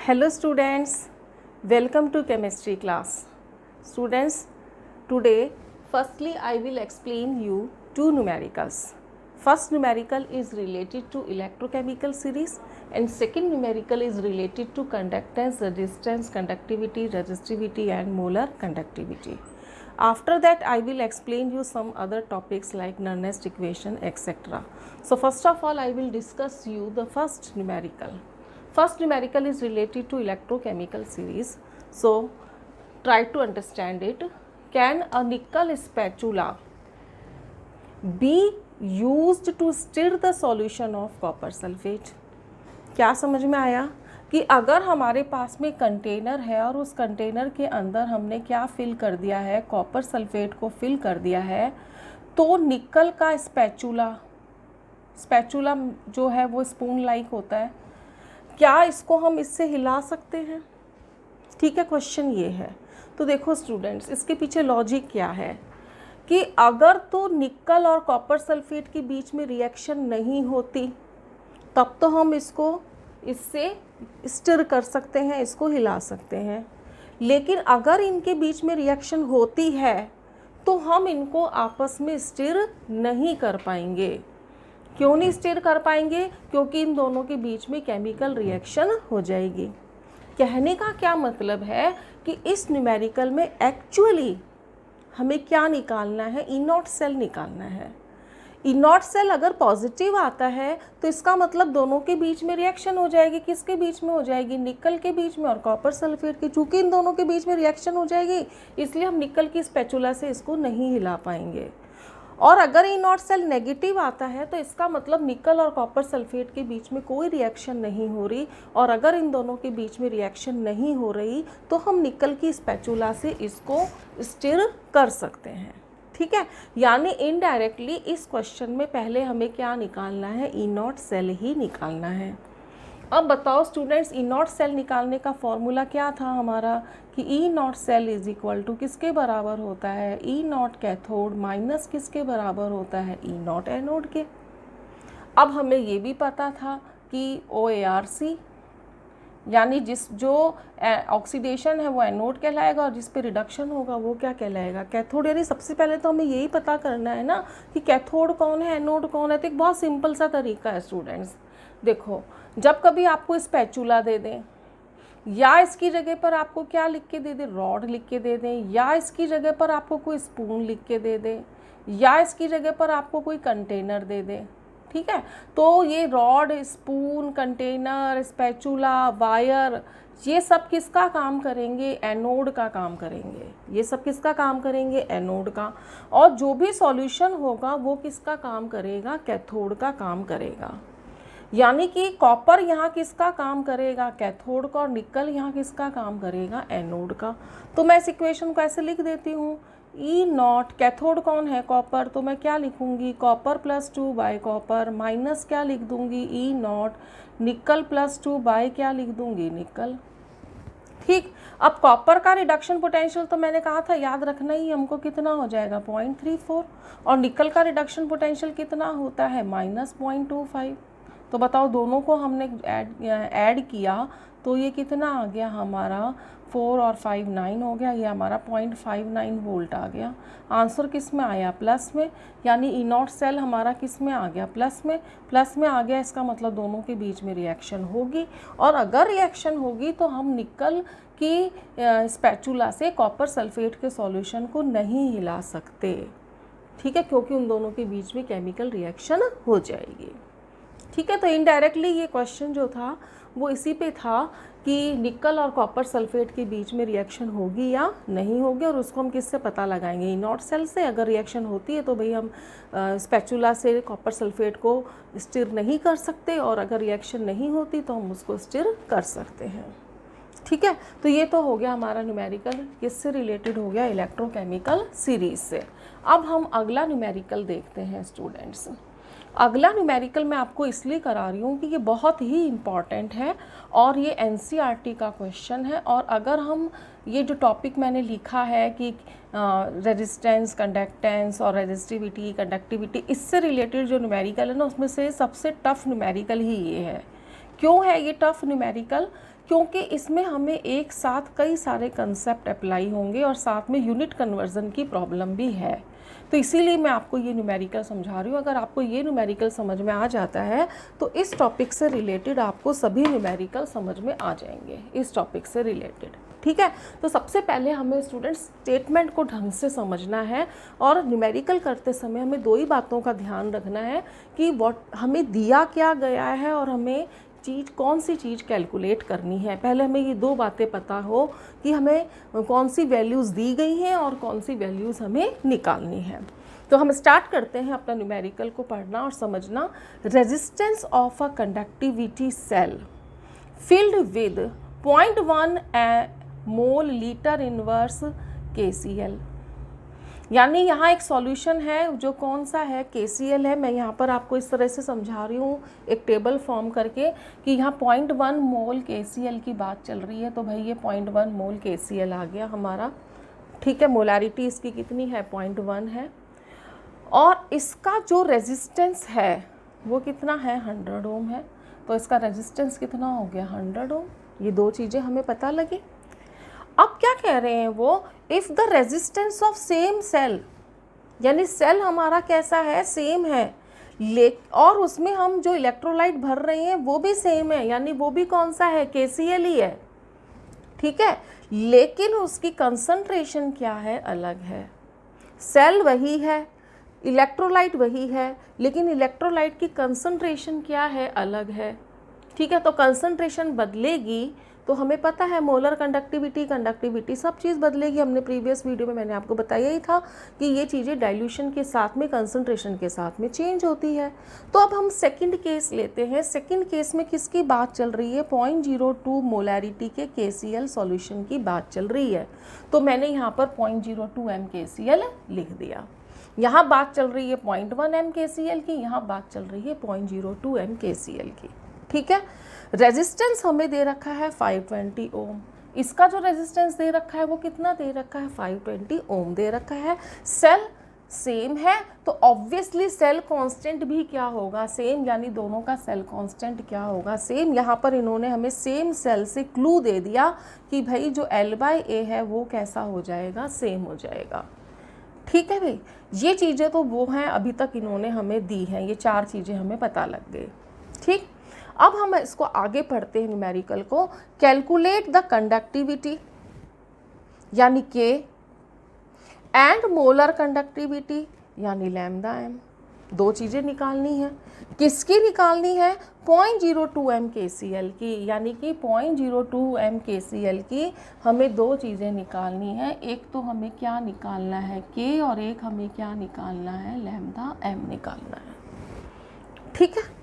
Hello students, welcome to chemistry class. Students, today firstly I will explain you two numericals. First numerical is related to electrochemical series and second numerical is related to conductance, resistance, conductivity, resistivity and molar conductivity. After that I will explain you some other topics like Nernst equation etc. So first of all I will discuss you the first numerical. First numerical is related to electrochemical series. So try to understand it. Can a nickel spatula be used to stir the solution of copper sulfate? क्या समझ में आया कि अगर हमारे पास में container है और उस कंटेनर के अंदर हमने क्या फिल कर दिया है, कॉपर सल्फेट को फिल कर दिया है, तो निकल का स्पैचुला जो है वो स्पून लाइक होता है, क्या इसको हम इससे हिला सकते हैं? ठीक है, क्वेश्चन ये है. तो देखो स्टूडेंट्स, इसके पीछे लॉजिक क्या है कि अगर तो निकल और कॉपर सल्फेट के बीच में रिएक्शन नहीं होती तब तो हम इसको इससे स्टिर कर सकते हैं, इसको हिला सकते हैं. लेकिन अगर इनके बीच में रिएक्शन होती है तो हम इनको आपस में स्टिर नहीं कर पाएंगे. क्यों नहीं स्टिर कर पाएंगे? क्योंकि इन दोनों के बीच में केमिकल रिएक्शन हो जाएगी. कहने का क्या मतलब है कि इस न्यूमेरिकल में एक्चुअली हमें क्या निकालना है? ई नॉट सेल निकालना है. ई नॉट सेल अगर पॉजिटिव आता है तो इसका मतलब दोनों के बीच में रिएक्शन हो जाएगी. किसके बीच में हो जाएगी? निकल के बीच में और कॉपर सल्फेट के. चूँकि इन दोनों के बीच में रिएक्शन हो जाएगी इसलिए हम निकल की स्पैचुला से इसको नहीं हिला पाएंगे. और अगर ई नॉट सेल नेगेटिव आता है तो इसका मतलब निकल और कॉपर सल्फेट के बीच में कोई रिएक्शन नहीं हो रही. और अगर इन दोनों के बीच में रिएक्शन नहीं हो रही तो हम निकल की स्पैचुला से इसको स्टिर कर सकते हैं. ठीक है, यानी इनडायरेक्टली इस क्वेश्चन में पहले हमें क्या निकालना है? ई नॉट सेल ही निकालना है. अब बताओ स्टूडेंट्स, ई नॉट सेल निकालने का फॉर्मूला क्या था हमारा कि E not cell is equal to किसके बराबर होता है? ई नॉट कैथोड माइनस किसके बराबर होता है? ई नॉट एनोड के. अब हमें ये भी पता था कि OARC यानी जो ऑक्सीडेशन है वो एनोड कहलाएगा और जिस पे रिडक्शन होगा वो क्या कहलाएगा? कैथोड. यानी सबसे पहले तो हमें यही पता करना है ना कि कैथोड कौन है, एनोड कौन है. तो एक बहुत सिंपल सा तरीका है स्टूडेंट्स. देखो, जब कभी आपको स्पैचुला दे दें या इसकी जगह पर आपको क्या लिख के दे दें? रॉड लिख के दे दें, या इसकी जगह पर आपको कोई स्पून लिख के दे दें, या इसकी जगह पर आपको कोई कंटेनर दे दें. ठीक है, तो ये rod, spoon, container, spatula, wire, ये सब किसका काम करेंगे? एनोड का काम करेंगे. ये सब किसका काम करेंगे? एनोड का. और जो भी सॉल्यूशन होगा वो किसका काम करेगा? कैथोड का काम करेगा. यानी कि कॉपर यहाँ किसका काम करेगा? कैथोड का. और निकल यहाँ किसका काम करेगा? एनोड का. तो मैं इस इक्वेशन को ऐसे लिख देती हूँ, ई नॉट, कैथोड कौन है? कॉपर. तो मैं क्या लिखूँगी? Copper plus 2 by copper minus क्या लिख दूँगी? ई नॉट. निकल प्लस 2 बाय क्या लिख दूँगी? निकल. ठीक. अब कॉपर का रिडक्शन पोटेंशियल तो मैंने कहा था याद रखना ही हमको, कितना हो जाएगा? 0.34. और निकल का रिडक्शन पोटेंशियल कितना होता है? -0.25. तो बताओ, दोनों को हमने ऐड किया तो ये कितना आ गया हमारा? 4 और 5 9 हो गया. ये हमारा 0.59 वोल्ट आ गया. आंसर किस में आया? प्लस में. यानी ई नॉट सेल हमारा किस में आ गया? प्लस में. प्लस में आ गया, इसका मतलब दोनों के बीच में रिएक्शन होगी. और अगर रिएक्शन होगी तो हम निकल की स्पैचुला से कॉपर सल्फेट के सॉल्यूशन को नहीं हिला सकते. ठीक है, क्योंकि उन दोनों के बीच में केमिकल रिएक्शन हो जाएगी. ठीक है, तो इनडायरेक्टली ये क्वेश्चन जो था वो इसी पे था कि निकल और कॉपर सल्फेट के बीच में रिएक्शन होगी या नहीं होगी, और उसको हम किससे पता लगाएंगे? ई नॉट सेल से. अगर रिएक्शन होती है तो भाई हम स्पैचुला से कॉपर सल्फेट को स्टिर नहीं कर सकते, और अगर रिएक्शन नहीं होती तो हम उसको स्टिर कर सकते हैं. ठीक है, तो ये तो हो गया हमारा न्यूमेरिकल. किससे रिलेटेड हो गया? इलेक्ट्रोकेमिकल सीरीज से. अब हम अगला न्यूमेरिकल देखते हैं स्टूडेंट्स. अगला न्यूमेरिकल मैं आपको इसलिए करा रही हूँ कि ये बहुत ही इम्पॉर्टेंट है और ये NCERT का क्वेश्चन है. और अगर हम ये जो टॉपिक मैंने लिखा है कि रेजिस्टेंस, कंडक्टेंस और रेजिस्टिविटी, कंडक्टिविटी, इससे रिलेटेड जो न्यूमेरिकल है ना, उसमें से सबसे टफ न्यूमेरिकल ही ये है. क्यों है ये टफ न्यूमेरिकल? क्योंकि इसमें हमें एक साथ कई सारे कंसेप्ट अप्लाई होंगे और साथ में यूनिट कन्वर्जन की प्रॉब्लम भी है। तो इसीलिए मैं आपको ये न्यूमेरिकल समझा रही हूँ। अगर आपको ये न्यूमेरिकल समझ में आ जाता है तो इस टॉपिक से रिलेटेड आपको सभी न्यूमेरिकल समझ में आ जाएंगे, इस टॉपिक से रिलेटेड। ठीक है, तो सबसे पहले हमें स्टूडेंट्स स्टेटमेंट को ढंग से समझना है और न्यूमेरिकल करते समय हमें दो ही बातों का ध्यान रखना है कि हमें दिया क्या गया है और हमें कौन सी चीज़ कैलकुलेट करनी है। पहले हमें ये दो बातें पता हो कि हमें कौन सी वैल्यूज़ दी गई हैं और कौन सी वैल्यूज़ हमें निकालनी है। तो हम स्टार्ट करते हैं अपना न्यूमेरिकल को पढ़ना और समझना। Resistance of a conductivity cell filled with 0.1 mole litre inverse KCl, यानी यहाँ एक सॉल्यूशन है जो कौन सा है, KCl है। मैं यहाँ पर आपको इस तरह से समझा रही हूँ एक टेबल फॉर्म करके कि यहाँ 0.1 मोल KCl की बात चल रही है। तो भाई ये 0.1 मोल KCl आ गया हमारा। ठीक है, मोलारिटी इसकी कितनी है, 0.1 है। और इसका जो रेजिस्टेंस है वो कितना है, 100 ओम है। तो इसका रेजिस्टेंस कितना हो गया, 100 ओम। ये दो चीज़ें हमें पता लगी। अब क्या कह रहे हैं वो, if the resistance of same cell, यानी सेल हमारा कैसा है, सेम है, और उसमें हम जो इलेक्ट्रोलाइट भर रहे हैं वो भी सेम है, यानी वो भी कौन सा है, KCl ही है। ठीक है, लेकिन उसकी कंसंट्रेशन क्या है, अलग है। सेल वही है, इलेक्ट्रोलाइट वही है, लेकिन इलेक्ट्रोलाइट की कंसंट्रेशन क्या है, अलग है। ठीक है, तो कंसंट्रेशन बदलेगी तो हमें पता है मोलर कंडक्टिविटी सब चीज़ बदलेगी। हमने प्रीवियस वीडियो में मैंने आपको बताया ही था कि ये चीज़ें डाइल्यूशन के साथ में, कंसंट्रेशन के साथ में चेंज होती है। तो अब हम सेकंड केस लेते हैं। सेकंड केस में किसकी बात चल रही है, 0.02 मोलैरिटी के KCl सॉल्यूशन की बात चल रही है। तो मैंने यहाँ पर 0.02 m KCl लिख दिया। यहाँ बात चल रही है 0.1 m KCl की, यहाँ बात चल रही है 0.02 m KCl की। ठीक है, रेजिस्टेंस हमें दे रखा है 520 ओम। इसका जो रेजिस्टेंस दे रखा है वो कितना दे रखा है, 520 ओम दे रखा है। सेल सेम है तो ऑब्वियसली सेल कांस्टेंट भी क्या होगा, सेम, यानी दोनों का सेल कांस्टेंट क्या होगा, सेम। यहाँ पर इन्होंने हमें सेम सेल से क्लू दे दिया कि भाई जो L/A है वो कैसा हो जाएगा, सेम हो जाएगा। ठीक है भाई, ये चीज़ें तो वो हैं अभी तक इन्होंने हमें दी हैं, ये चार चीज़ें हमें पता लग गई। ठीक, अब हम इसको आगे पढ़ते हैं न्यूमेरिकल को। कैलकुलेट द कंडक्टिविटी यानी K एंड मोलर कंडक्टिविटी यानी लैम्डा m। दो चीज़ें निकालनी है। किसकी निकालनी है, 0.02 m KCl की, यानी कि 0.02 m KCl की हमें दो चीज़ें निकालनी है। एक तो हमें क्या निकालना है, K, और एक हमें क्या निकालना है, लैम्डा m निकालना है। ठीक है,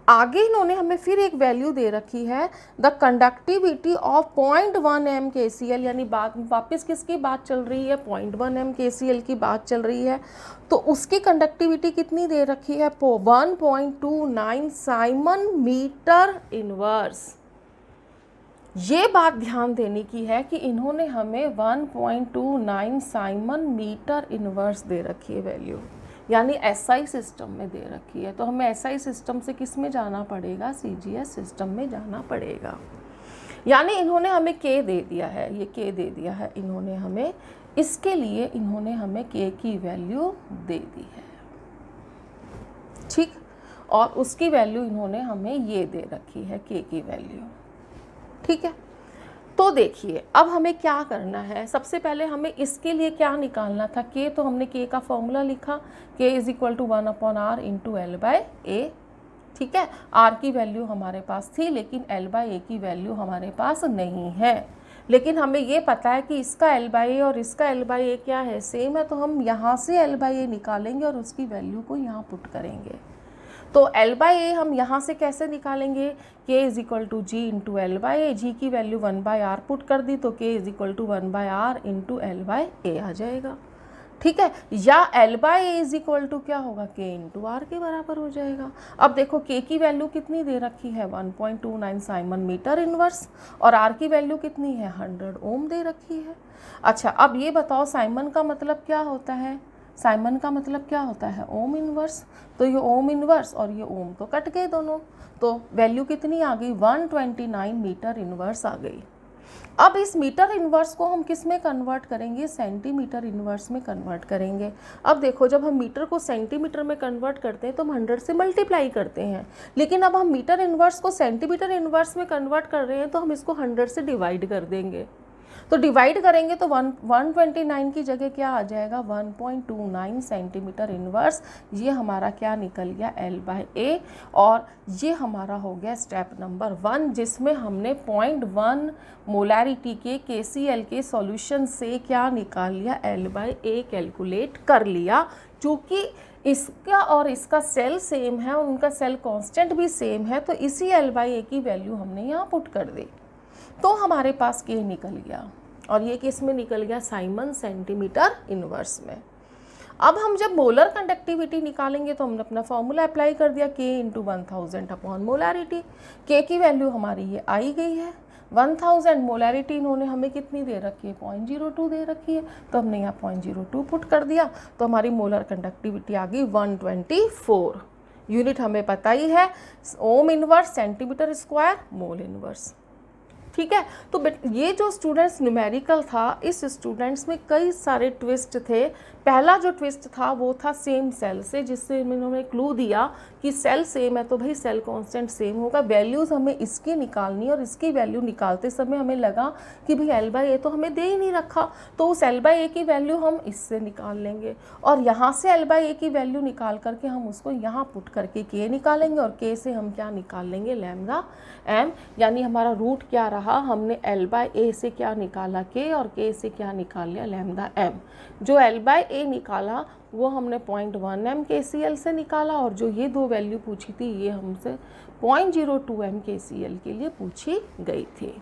आगे इन्होंने हमें फिर एक वैल्यू दे रखी है, the conductivity of 0.1 m KCl, यानी वापस किसकी बात चल रही है, 0.1 m KCl की बात चल रही है। तो उसकी कंडक्टिविटी कितनी दे रखी है, 1.29 साइमन मीटर इनवर्स। ये बात ध्यान देने की है कि इन्होंने हमें 1.29 साइमन मीटर इनवर्स दे रखी है वैल्यू, यानी SI सिस्टम में दे रखी है। तो हमें SI सिस्टम से किस में जाना पड़ेगा, CGS सिस्टम में जाना पड़ेगा। यानी इन्होंने हमें K दे दिया है, ये K दे दिया है इन्होंने हमें, इसके लिए इन्होंने हमें K की वैल्यू दे दी है। ठीक, और उसकी वैल्यू इन्होंने हमें ये दे रखी है, K की वैल्यू। ठीक है, तो देखिए अब हमें क्या करना है। सबसे पहले हमें इसके लिए क्या निकालना था, K, तो हमने K का फॉर्मूला लिखा, K = 1/r × L/A। ठीक है, R की वैल्यू हमारे पास थी लेकिन L/A की वैल्यू हमारे पास नहीं है। लेकिन हमें ये पता है कि इसका L/A और इसका L/A क्या है, सेम है। तो हम यहाँ से L/A निकालेंगे और उसकी वैल्यू को यहाँ पुट करेंगे। तो L/A हम यहाँ से कैसे निकालेंगे, K = G × L/A। G की वैल्यू 1/r पुट कर दी तो K = 1/r × L/A आ जाएगा। ठीक है, या L/A = क्या होगा, K × R के बराबर हो जाएगा। अब देखो K की वैल्यू कितनी दे रखी है, 1.29 साइमन मीटर इनवर्स, और R की वैल्यू कितनी है, 100 ओम दे रखी है। अच्छा, अब ये बताओ साइमन का मतलब क्या होता है, साइमन का मतलब क्या होता है, ओम इनवर्स। तो ये ओम इनवर्स और ये ओम तो कट गए दोनों, तो वैल्यू कितनी आ गई, 129 मीटर इनवर्स आ गई। अब इस मीटर इनवर्स को हम किस में कन्वर्ट करेंगे, सेंटीमीटर इनवर्स में कन्वर्ट करेंगे। अब देखो, जब हम मीटर को सेंटीमीटर में कन्वर्ट करते हैं तो हम 100 से मल्टीप्लाई करते हैं, लेकिन अब हम मीटर इनवर्स को सेंटीमीटर इनवर्स में कन्वर्ट कर रहे हैं तो हम इसको 100 से डिवाइड कर देंगे। तो डिवाइड करेंगे तो 129 की जगह क्या आ जाएगा, 1.29 सेंटीमीटर इनवर्स। ये हमारा क्या निकल गया, L/A। और ये हमारा हो गया स्टेप नंबर 1, जिसमें हमने 0.1 मोलैरिटी के KCl के सॉल्यूशन से क्या निकाल लिया, L/A कैलकुलेट कर लिया। चूँकि इसका और इसका सेल सेम है और उनका सेल कांस्टेंट भी सेम है, तो इसी L/A की वैल्यू हमने यहाँ पुट कर दी, तो हमारे पास K निकल गया। और ये किस में निकल गया, साइमन सेंटीमीटर इनवर्स में। अब हम जब मोलर कंडक्टिविटी निकालेंगे तो हमने अपना फॉर्मूला अप्लाई कर दिया, K × 1000 अपॉन मोलैरिटी। K की वैल्यू हमारी ये आई गई है 1000, मोलैरिटी इन्होंने हमें कितनी दे रखी है, 0.02 दे रखी है, तो हमने यहाँ 0.02 पुट कर दिया, तो हमारी मोलर कंडक्टिविटी आ गई 124। यूनिट हमें पता ही है, ohm inverse centimetre square mole inverse. ठीक है, तो ये जो स्टूडेंट्स न्यूमेरिकल था, इस स्टूडेंट्स में कई सारे ट्विस्ट थे। पहला जो ट्विस्ट था वो था सेम सेल से, जिससे इन्होंने क्लू दिया कि सेल सेम है तो भाई सेल कांस्टेंट सेम होगा, वैल्यूज़ हमें इसकी निकालनी, और इसकी वैल्यू निकालते समय हमें लगा कि भाई L/A तो हमें दे ही नहीं रखा, तो उस L/A की वैल्यू हम इससे निकाल लेंगे, और यहाँ से L/A की वैल्यू निकाल करके हम उसको यहाँ पुट करके K निकालेंगे, और K से हम क्या निकाल लेंगे, λm। यानी हमारा रूट क्या रहा, हमने L/A से क्या निकाला, K, और K से क्या निकाल लिया, λm। जो L/A निकाला वो हमने 0.1 m KCl से निकाला, और जो ये दो वैल्यू पूछी थी ये हमसे 0.02 m KCl के लिए पूछी गई थी।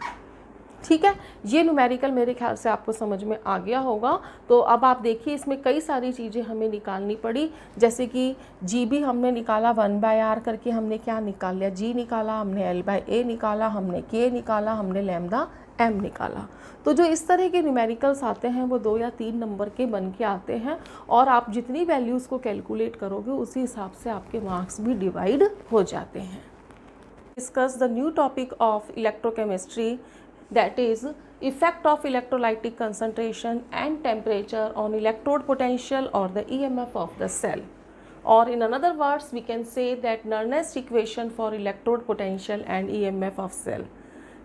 ठीक है, ये न्यूमेरिकल मेरे ख्याल से आपको समझ में आ गया होगा। तो अब आप देखिए, इसमें कई सारी चीज़ें हमें निकालनी पड़ी, जैसे कि G भी हमने निकाला 1/r करके, हमने क्या निकाल लिया, G निकाला, हमने L/A निकाला, हमने K निकाला, हमने λm निकाला। तो जो इस तरह के न्यूमेरिकल्स आते हैं वो 2 या 3 नंबर के बन के आते हैं, और आप जितनी वैल्यूज़ को कैलकुलेट करोगे उसी हिसाब से आपके मार्क्स भी डिवाइड हो जाते हैं। Discuss the new topic of electrochemistry, that is effect of electrolytic concentration and temperature on electrode potential or the EMF of the cell, or in another words we can say that Nernst equation for electrode potential and EMF of cell.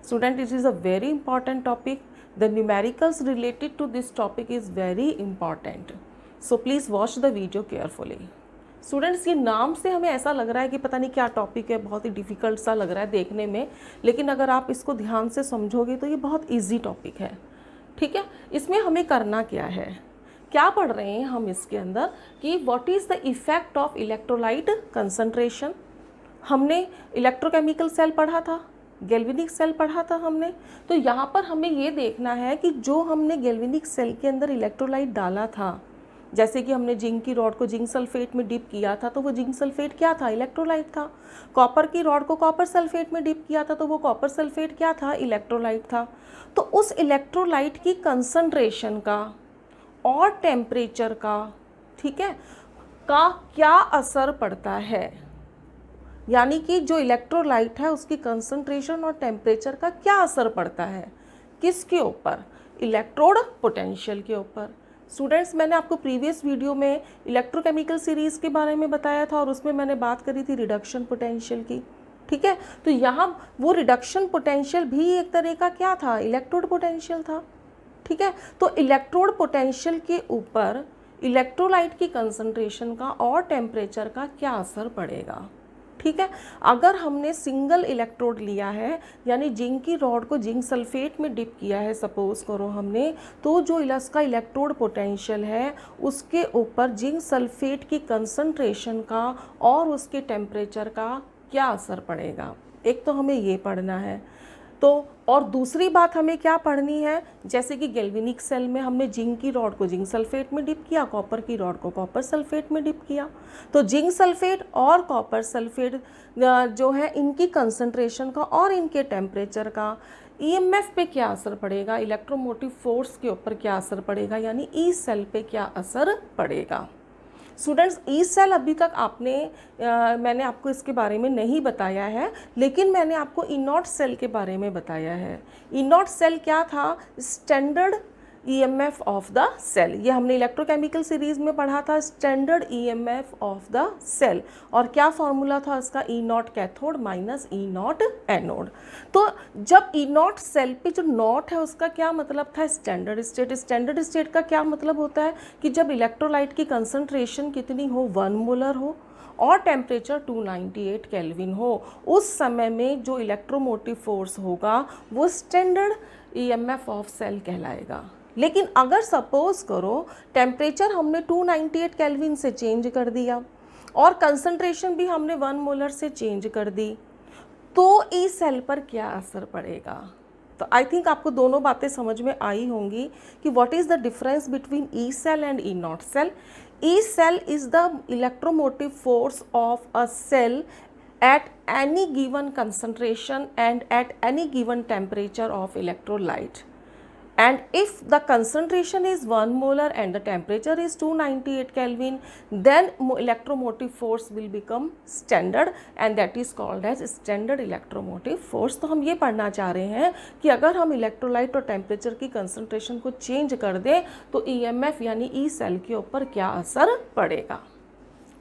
Student, it is a very important topic. The numericals related to this topic is very important, so please watch the video carefully. Students, ये नाम से हमें ऐसा लग रहा है कि पता नहीं क्या टॉपिक है, बहुत ही डिफ़िकल्ट सा लग रहा है देखने में, लेकिन अगर आप इसको ध्यान से समझोगे तो ये बहुत इजी टॉपिक है। ठीक है, इसमें हमें करना क्या है, क्या पढ़ रहे हैं हम इसके अंदर कि what is the effect of electrolyte concentration. हमने इलेक्ट्रोकेमिकल सेल पढ़ा था, गैल्वेनिक सेल पढ़ा था हमने, तो यहाँ पर हमें ये देखना है कि जो हमने गैल्वेनिक सेल के अंदर इलेक्ट्रोलाइट डाला था, जैसे कि हमने जिंक की रॉड को जिंक सल्फेट में डिप किया था तो वो जिंक सल्फेट क्या था, इलेक्ट्रोलाइट था। कॉपर की रॉड को कॉपर सल्फेट में डिप किया था तो वो कॉपर सल्फेट क्या था, इलेक्ट्रोलाइट था। तो उस इलेक्ट्रोलाइट की कंसंट्रेशन का और टेम्परेचर का, ठीक है, का क्या असर पड़ता है, यानी कि जो इलेक्ट्रोलाइट है उसकी कंसंट्रेशन और टेम्परेचर का क्या असर पड़ता है, किसके ऊपर, इलेक्ट्रोड पोटेंशियल के ऊपर। स्टूडेंट्स, मैंने आपको प्रीवियस वीडियो में इलेक्ट्रोकेमिकल सीरीज़ के बारे में बताया था और उसमें मैंने बात करी थी रिडक्शन पोटेंशियल की। ठीक है, तो यहाँ वो रिडक्शन पोटेंशियल भी एक तरह का क्या था, इलेक्ट्रोड पोटेंशियल था। ठीक है, तो इलेक्ट्रोड पोटेंशियल के ऊपर इलेक्ट्रोलाइट की कंसंट्रेशन का और टेम्परेचर का क्या असर पड़ेगा। ठीक है, अगर हमने सिंगल इलेक्ट्रोड लिया है, यानी जिंक की रॉड को जिंक सल्फेट में डिप किया है सपोज करो हमने, तो जो इसका इलेक्ट्रोड पोटेंशियल है उसके ऊपर जिंक सल्फेट की कंसंट्रेशन का और उसके टेम्परेचर का क्या असर पड़ेगा। एक तो हमें ये पढ़ना है, तो और दूसरी बात हमें क्या पढ़नी है, जैसे कि गैल्वेनिक सेल में हमने जिंक की रॉड को जिंक सल्फेट में डिप किया, कॉपर की रॉड को कॉपर सल्फेट में डिप किया, तो जिंक सल्फेट और कॉपर सल्फेट जो है इनकी कंसंट्रेशन का और इनके टेम्परेचर का ईएमएफ पे क्या असर पड़ेगा, इलेक्ट्रोमोटिव फोर्स के ऊपर क्या असर पड़ेगा, यानी ई सेल पे क्या असर पड़ेगा। स्टूडेंट्स ई सेल अभी तक मैंने आपको इसके बारे में नहीं बताया है, लेकिन मैंने आपको ई नॉट सेल के बारे में बताया है। ई नॉट सेल क्या था? Standard EMF of the cell. ये हमने इलेक्ट्रोकेमिकल सीरीज में पढ़ा था, standard EMF of the cell. और क्या फॉर्मूला था इसका? E naught cathode minus E naught anode. तो जब ई नॉट सेल पे जो नॉट है उसका क्या मतलब था? Standard state. स्टैंडर्ड स्टेट का क्या मतलब होता है कि जब इलेक्ट्रोलाइट की कंसंट्रेशन कितनी हो? 1 मोलर हो और टेम्परेचर 298 केल्विन हो, उस समय में जो इलेक्ट्रोमोटिव फोर्स होगा वो स्टैंडर्ड ईएमएफ ऑफ सेल कहलाएगा। लेकिन अगर सपोज करो टेम्परेचर हमने 298 केल्विन से चेंज कर दिया और कंसंट्रेशन भी हमने 1 मोलर से चेंज कर दी, तो ई सेल पर क्या असर पड़ेगा? तो आई थिंक आपको दोनों बातें समझ में आई होंगी कि what is the difference between E cell and E not cell. E cell is the electromotive force of a cell at any given concentration and at any given temperature of electrolyte. And if the concentration is 1 molar and the temperature is 298 Kelvin, then electromotive force will become standard and that is called as standard electromotive force. तो हम ये पढ़ना चाह रहे हैं कि अगर हम इलेक्ट्रोलाइट और टेम्परेचर की कंसंट्रेशन को चेंज कर दें तो ईएमएफ यानी ई सेल के ऊपर क्या असर पड़ेगा।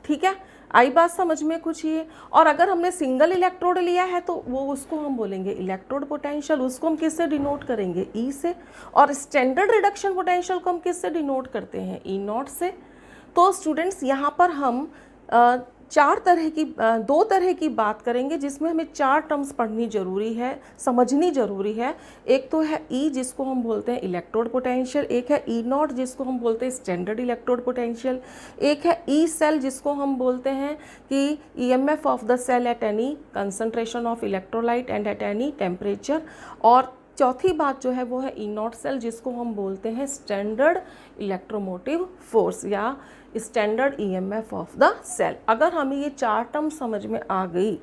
ठीक है, आई बात समझ में कुछ ये। और अगर हमने सिंगल इलेक्ट्रोड लिया है तो वो उसको हम बोलेंगे इलेक्ट्रोड पोटेंशियल, उसको हम किससे डिनोट करेंगे? ई से। और स्टैंडर्ड रिडक्शन पोटेंशियल को हम किससे डिनोट करते हैं? ई नॉट से। तो स्टूडेंट्स यहाँ पर हम दो तरह की बात करेंगे जिसमें हमें 4 टर्म्स पढ़नी जरूरी है, समझनी जरूरी है। एक तो है ई जिसको हम बोलते हैं इलेक्ट्रोड पोटेंशियल, एक है ई नॉट जिसको हम बोलते हैं स्टैंडर्ड इलेक्ट्रोड पोटेंशियल, एक है ई सेल जिसको हम बोलते हैं कि EMF of the cell at any concentration of electrolyte and at any temperature, और चौथी बात जो है वो है ई नॉट सेल जिसको हम बोलते हैं स्टैंडर्ड इलेक्ट्रोमोटिव फोर्स या standard EMF of the cell. अगर हमें ये 4 टर्म समझ में आ गई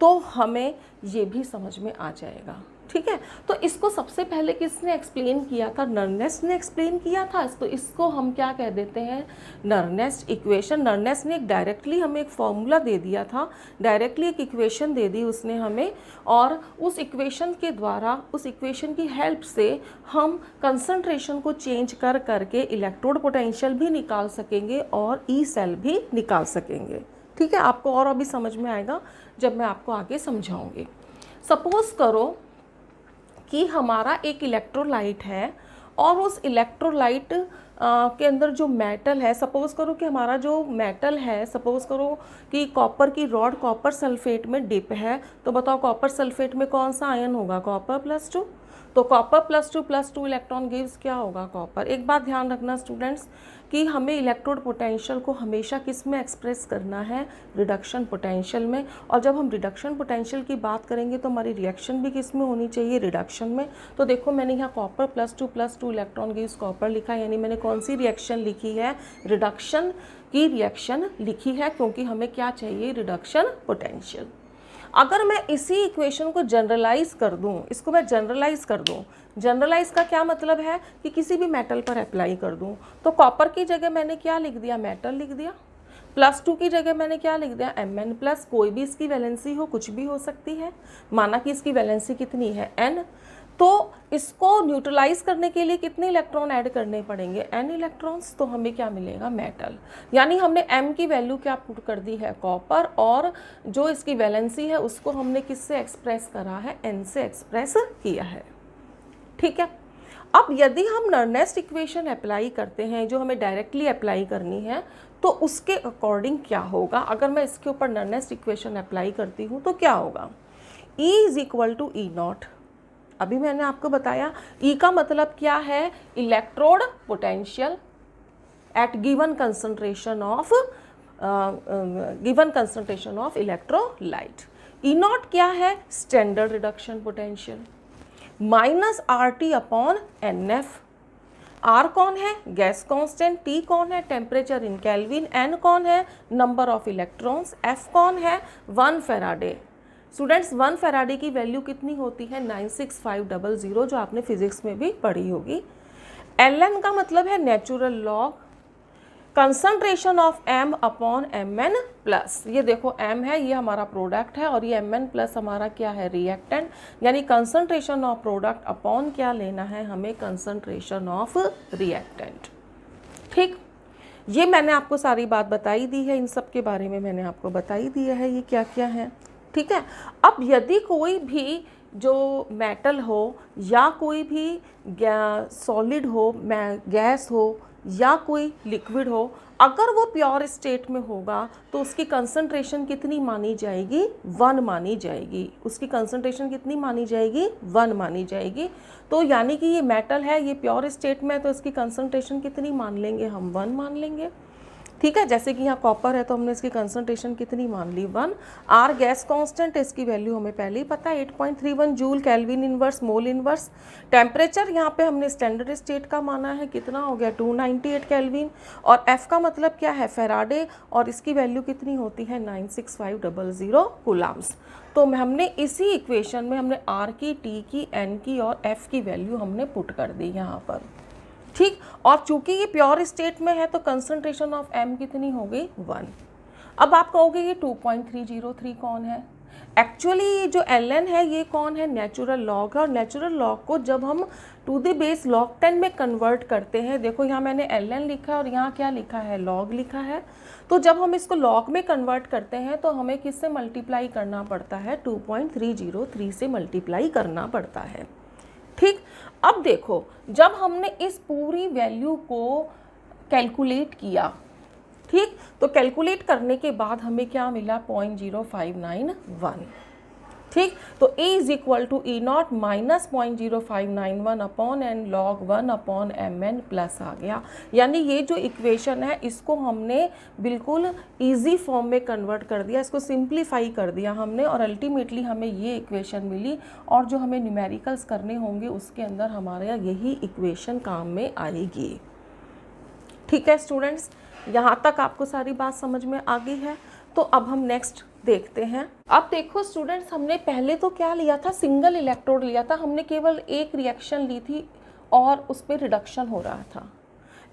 तो हमें ये भी समझ में आ जाएगा। ठीक है, तो इसको सबसे पहले किसने एक्सप्लेन किया था? नर्नेस्ट ने एक्सप्लेन किया था। तो इसको हम क्या कह देते हैं? नर्नेस्ट इक्वेशन। नर्नेस्ट ने डायरेक्टली हमें एक फॉर्मूला दे दिया था, डायरेक्टली एक इक्वेशन दे दी उसने हमें, और उस इक्वेशन के द्वारा, उस इक्वेशन की हेल्प से हम कंसंट्रेशन को चेंज कर करके इलेक्ट्रोड पोटेंशियल भी निकाल सकेंगे और ई सेल भी निकाल सकेंगे। ठीक है, आपको और अभी समझ में आएगा जब मैं आपको आगे समझाऊंगी। सपोज करो कि हमारा एक इलेक्ट्रोलाइट है और उस इलेक्ट्रोलाइट के अंदर जो मेटल है, सपोज़ करो कि हमारा जो मेटल है, सपोज़ करो कि कॉपर की रॉड कॉपर सल्फेट में डिप है, तो बताओ कॉपर सल्फेट में कौन सा आयन होगा? कॉपर +2। तो कॉपर +2 इलेक्ट्रॉन गिव्स क्या होगा? कॉपर। एक बात ध्यान रखना स्टूडेंट्स कि हमें इलेक्ट्रोड पोटेंशियल को हमेशा किस में एक्सप्रेस करना है? रिडक्शन पोटेंशियल में। और जब हम रिडक्शन पोटेंशियल की बात करेंगे तो हमारी रिएक्शन भी किस में होनी चाहिए? रिडक्शन में। तो देखो मैंने यहाँ कॉपर +2 इलेक्ट्रॉन गिव्स कॉपर लिखा, यानी मैंने कौन सी रिएक्शन लिखी है? रिडक्शन की रिएक्शन लिखी है, क्योंकि हमें क्या चाहिए? Reduction potential. अगर मैं इसी इक्वेशन को जनरलाइज कर दूं, इसको मैं जनरलाइज कर दूं, जनरलाइज का क्या मतलब है कि किसी भी मेटल पर अप्लाई कर दूं, तो कॉपर की जगह मैंने क्या लिख दिया? मेटल लिख दिया। +2 की जगह मैंने क्या लिख दिया? Mn+। कोई भी इसकी वैलेंसी हो, कुछ भी हो सकती है। माना कि इसकी वैलेंसी कितनी है? n। तो इसको न्यूट्रलाइज करने के लिए कितने इलेक्ट्रॉन ऐड करने पड़ेंगे? n electrons. तो हमें क्या मिलेगा? मेटल। यानी हमने m की वैल्यू क्या पुट कर दी है? कॉपर, और जो इसकी वैलेंसी है उसको हमने किससे एक्सप्रेस करा है? n से एक्सप्रेस किया है। ठीक है, अब यदि हम नर्नेस्ट इक्वेशन अप्लाई करते हैं, जो हमें डायरेक्टली अप्लाई करनी है, तो उसके अकॉर्डिंग क्या होगा? अगर मैं इसके ऊपर नर्नेस्ट इक्वेशन अप्लाई करती हूँ तो क्या होगा? E = E0। अभी मैंने आपको बताया E का मतलब क्या है? Electrode potential at given concentration of electrolyte. E0 क्या है? Standard reduction potential -RT/NF। R कौन है? Gas constant. T कौन है? Temperature in kelvin. N कौन है? Number of electrons. F कौन है? 1 फैराडे। स्टूडेंट्स 1 फैराडे की वैल्यू कितनी होती है? 96500, जो आपने फिजिक्स में भी पढ़ी होगी। Ln का मतलब है natural log. Concentration of m upon mn plus, ये देखो m है, ये हमारा प्रोडक्ट है, और ये mn प्लस हमारा क्या है, रिएक्टेंट, यानी कंसंट्रेशन ऑफ प्रोडक्ट अपॉन क्या लेना है हमें, कंसंट्रेशन ऑफ रिएक्टेंट। ठीक, ये मैंने आपको सारी बात बताई दी है, इन सब के बारे में मैंने आपको बताई दिया है ये क्या क्या है। ठीक है, अब यदि कोई भी जो मेटल हो या कोई भी सॉलिड हो, गैस हो या कोई लिक्विड हो, अगर वो प्योर स्टेट में होगा तो उसकी कंसंट्रेशन कितनी मानी जाएगी, 1 मानी जाएगी। उसकी कंसंट्रेशन कितनी मानी जाएगी, 1 मानी जाएगी। तो यानी कि ये मेटल है, ये प्योर स्टेट में है, तो इसकी कंसंट्रेशन कितनी मान लेंगे हम, 1 मान लेंगे। ठीक है, जैसे कि यहाँ कॉपर है तो हमने इसकी कंसंट्रेशन कितनी मान ली, 1। आर गैस कांस्टेंट है, इसकी वैल्यू हमें पहले ही पता है 8.31 joule kelvin inverse mole inverse. Temperature यहाँ पे हमने स्टैंडर्ड स्टेट का माना है, कितना हो गया 298 केल्विन, और एफ का मतलब क्या है, फेराडे, और इसकी वैल्यू कितनी होती है 96500 कूलम्स। तो हमने इसी इक्वेशन में हमने आर की, टी की, एन की और एफ की वैल्यू हमने पुट कर दी यहाँ पर। ठीक, और चूंकि ये प्योर स्टेट में है तो कंसंट्रेशन ऑफ m कितनी हो गई, 1। अब आप कहोगे ये 2.303 कौन है, एक्चुअली ये जो ln है ये कौन है, नेचुरल लॉग है, और नेचुरल लॉग को जब हम टू द बेस log 10 में कन्वर्ट करते हैं, देखो यहाँ मैंने ln लिखा है और यहाँ क्या लिखा है, log लिखा है, तो जब हम इसको log में कन्वर्ट करते हैं तो हमें किससे मल्टीप्लाई करना पड़ता है, 2.303 से मल्टीप्लाई करना पड़ता है। ठीक, अब देखो जब हमने इस पूरी वैल्यू को कैलकुलेट किया, ठीक, तो कैलकुलेट करने के बाद हमें क्या मिला, 0.0591। ठीक, तो A is equal to E not minus 0.0591 upon N log 1 upon M N plus आ गया। यानी ये जो इक्वेशन है इसको हमने बिल्कुल इजी फॉर्म में कन्वर्ट कर दिया, इसको सिंप्लीफाई कर दिया हमने, और अल्टीमेटली हमें ये इक्वेशन मिली, और जो हमें न्यूमेरिकल्स करने होंगे उसके अंदर हमारे यही इक्वेशन काम में आएगी। ठीक है स्टूडेंट्स, यहाँ तक आपको सारी बात समझ में आ गई है। तो अब हम नेक्स्ट देखते हैं। अब देखो स्टूडेंट्स, हमने पहले तो क्या लिया था, सिंगल इलेक्ट्रोड लिया था, हमने केवल एक रिएक्शन ली थी और उस पर रिडक्शन हो रहा था।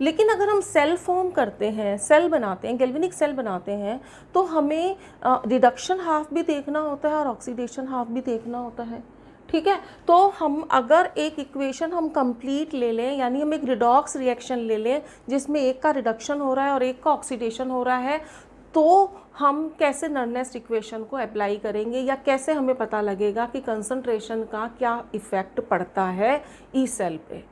लेकिन अगर हम सेल फॉर्म करते हैं, सेल बनाते हैं, गैल्वेनिक सेल बनाते हैं, तो हमें रिडक्शन हाफ भी देखना होता है और ऑक्सीडेशन हाफ भी देखना होता है। ठीक है, तो हम अगर एक इक्वेशन हम कंप्लीट ले लें, यानी हम एक रिडॉक्स रिएक्शन ले लें जिसमें एक का रिडक्शन हो रहा है और एक का ऑक्सीडेशन हो रहा है, तो हम कैसे नर्नेस्ट इक्वेशन को अप्लाई करेंगे, या कैसे हमें पता लगेगा कि कंसंट्रेशन का क्या इफ़ेक्ट पड़ता है ई सेल पे।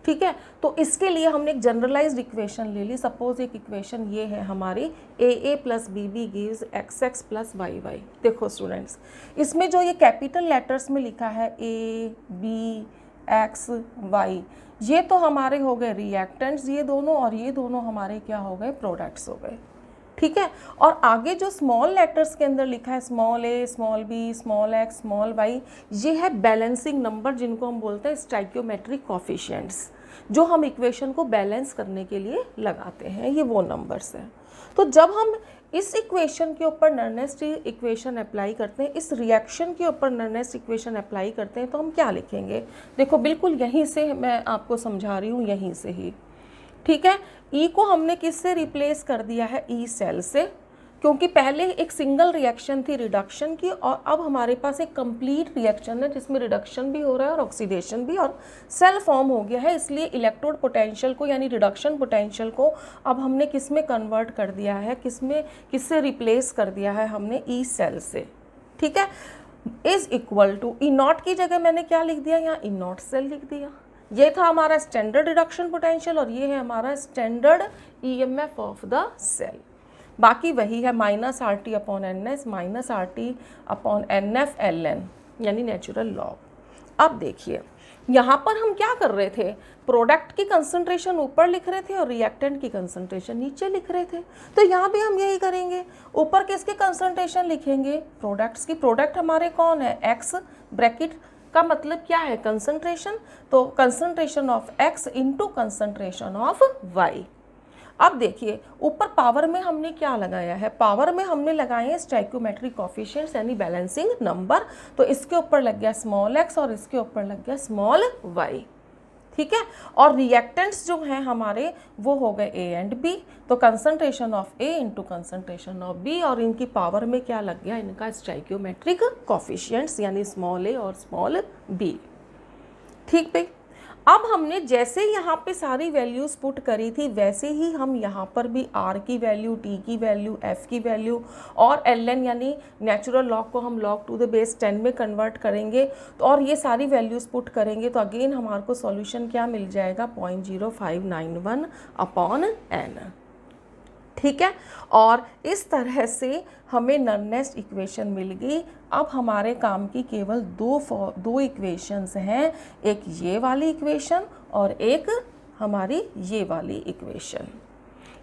ठीक है, तो इसके लिए हमने एक जनरलाइज्ड इक्वेशन ले ली। सपोज एक इक्वेशन ये है हमारी, AA plus BB gives XX plus YY। देखो स्टूडेंट्स, इसमें जो ये कैपिटल लेटर्स में लिखा है A, B, X, Y, ये तो हमारे हो गए रिएक्टेंट्स ये दोनों, और ये दोनों हमारे क्या हो गए, प्रोडक्ट्स हो गए। ठीक है, और आगे जो स्मॉल लेटर्स के अंदर लिखा है small a, small b, small x, small y, ये है बैलेंसिंग नंबर, जिनको हम बोलते हैं स्टाइकियोमेट्रिक कोफिशिएंट्स, जो हम इक्वेशन को बैलेंस करने के लिए लगाते हैं, ये वो नंबर्स हैं। तो जब हम इस इक्वेशन के ऊपर नर्नेस्ट इक्वेशन अप्लाई करते हैं, इस रिएक्शन के ऊपर नर्नेस्ट इक्वेशन अप्लाई करते हैं, तो हम क्या लिखेंगे, देखो बिल्कुल यहीं से मैं आपको समझा रही हूँ, यहीं से ही। ठीक है, ई को हमने किससे रिप्लेस कर दिया है, ई सेल से, क्योंकि पहले एक सिंगल रिएक्शन थी रिडक्शन की, और अब हमारे पास एक कंप्लीट रिएक्शन है जिसमें रिडक्शन भी हो रहा है और ऑक्सीडेशन भी, और सेल फॉर्म हो गया है। इसलिए इलेक्ट्रोड पोटेंशियल को, यानी रिडक्शन पोटेंशियल को अब हमने किस में कन्वर्ट कर दिया है, किससे रिप्लेस कर दिया है हमने, ई सेल से। ठीक है, is equal to E not की जगह मैंने क्या लिख दिया, यहाँ ई नॉट सेल लिख दिया। ये था हमारा स्टैंडर्ड रिडक्शन पोटेंशियल, और ये है हमारा standard EMF of the cell. बाकी वही है -RT upon NS -RT upon NF ln, यानी नेचुरल लॉग। अब देखिए यहाँ पर हम क्या कर रहे थे, प्रोडक्ट की कंसंट्रेशन ऊपर लिख रहे थे और रिएक्टेंट की कंसंट्रेशन नीचे लिख रहे थे। तो यहाँ भी हम यही करेंगे, ऊपर किसकी कंसंट्रेशन लिखेंगे, प्रोडक्ट्स की। प्रोडक्ट हमारे कौन है, X, ब्रैकेट का मतलब क्या है, कंसंट्रेशन, तो concentration of X into concentration of Y। अब देखिए ऊपर पावर में हमने क्या लगाया है, पावर में हमने लगाए हैं स्टाइकियोमेट्रिक कोफिशिएंट्स, यानी बैलेंसिंग नंबर। तो इसके ऊपर लग गया स्मॉल x और इसके ऊपर लग गया स्मॉल y। ठीक है। और रिएक्टेंट्स जो हैं हमारे वो हो गए ए एंड बी, तो concentration of A into concentration of B, और इनकी पावर में क्या लग गया, इनका स्टोइकियोमेट्रिक कोफिशिएंट्स यानी स्मॉल ए और स्मॉल बी। ठीक भाई, अब हमने जैसे यहाँ पे सारी वैल्यूज़ पुट करी थी वैसे ही हम यहाँ पर भी r की वैल्यू, t की वैल्यू, f की वैल्यू और ln यानी नेचुरल लॉग को हम log टू द बेस 10 में कन्वर्ट करेंगे, तो और ये सारी वैल्यूज़ पुट करेंगे तो अगेन हमारे को सॉल्यूशन क्या मिल जाएगा, 0.0591 अपॉन n। ठीक है, और इस तरह से हमें नर्नेस्ट इक्वेशन मिल गई। अब हमारे काम की केवल दो इक्वेशंस हैं, एक ये वाली इक्वेशन और एक हमारी ये वाली इक्वेशन।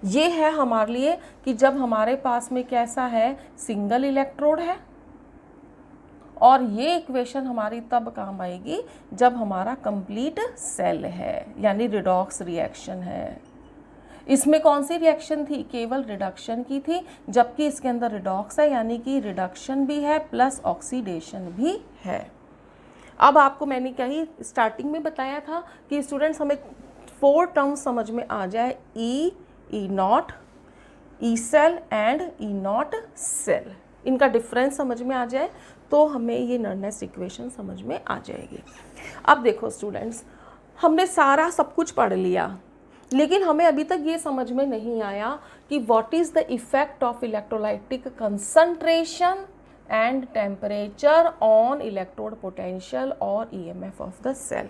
ये है हमारे लिए कि जब हमारे पास में कैसा है, सिंगल इलेक्ट्रोड है, और ये इक्वेशन हमारी तब काम आएगी जब हमारा कंप्लीट सेल है यानी रिडॉक्स रिएक्शन है। इसमें कौन सी रिएक्शन थी, केवल रिडक्शन की थी, जबकि इसके अंदर रिडॉक्स है यानी कि रिडक्शन भी है प्लस ऑक्सीडेशन भी है। अब आपको मैंने क्या ही स्टार्टिंग में बताया था कि स्टूडेंट्स हमें 4 टर्म्स समझ में आ जाए, E, E naught, E cell and E not cell, इनका डिफरेंस समझ में आ जाए तो हमें ये नर्नेस्ट इक्वेशन समझ में आ जाएगी। अब देखो स्टूडेंट्स, हमने सारा सब कुछ पढ़ लिया, लेकिन हमें अभी तक ये समझ में नहीं आया कि what is the effect of electrolytic concentration and temperature on electrode potential और ईएमएफ ऑफ द सेल।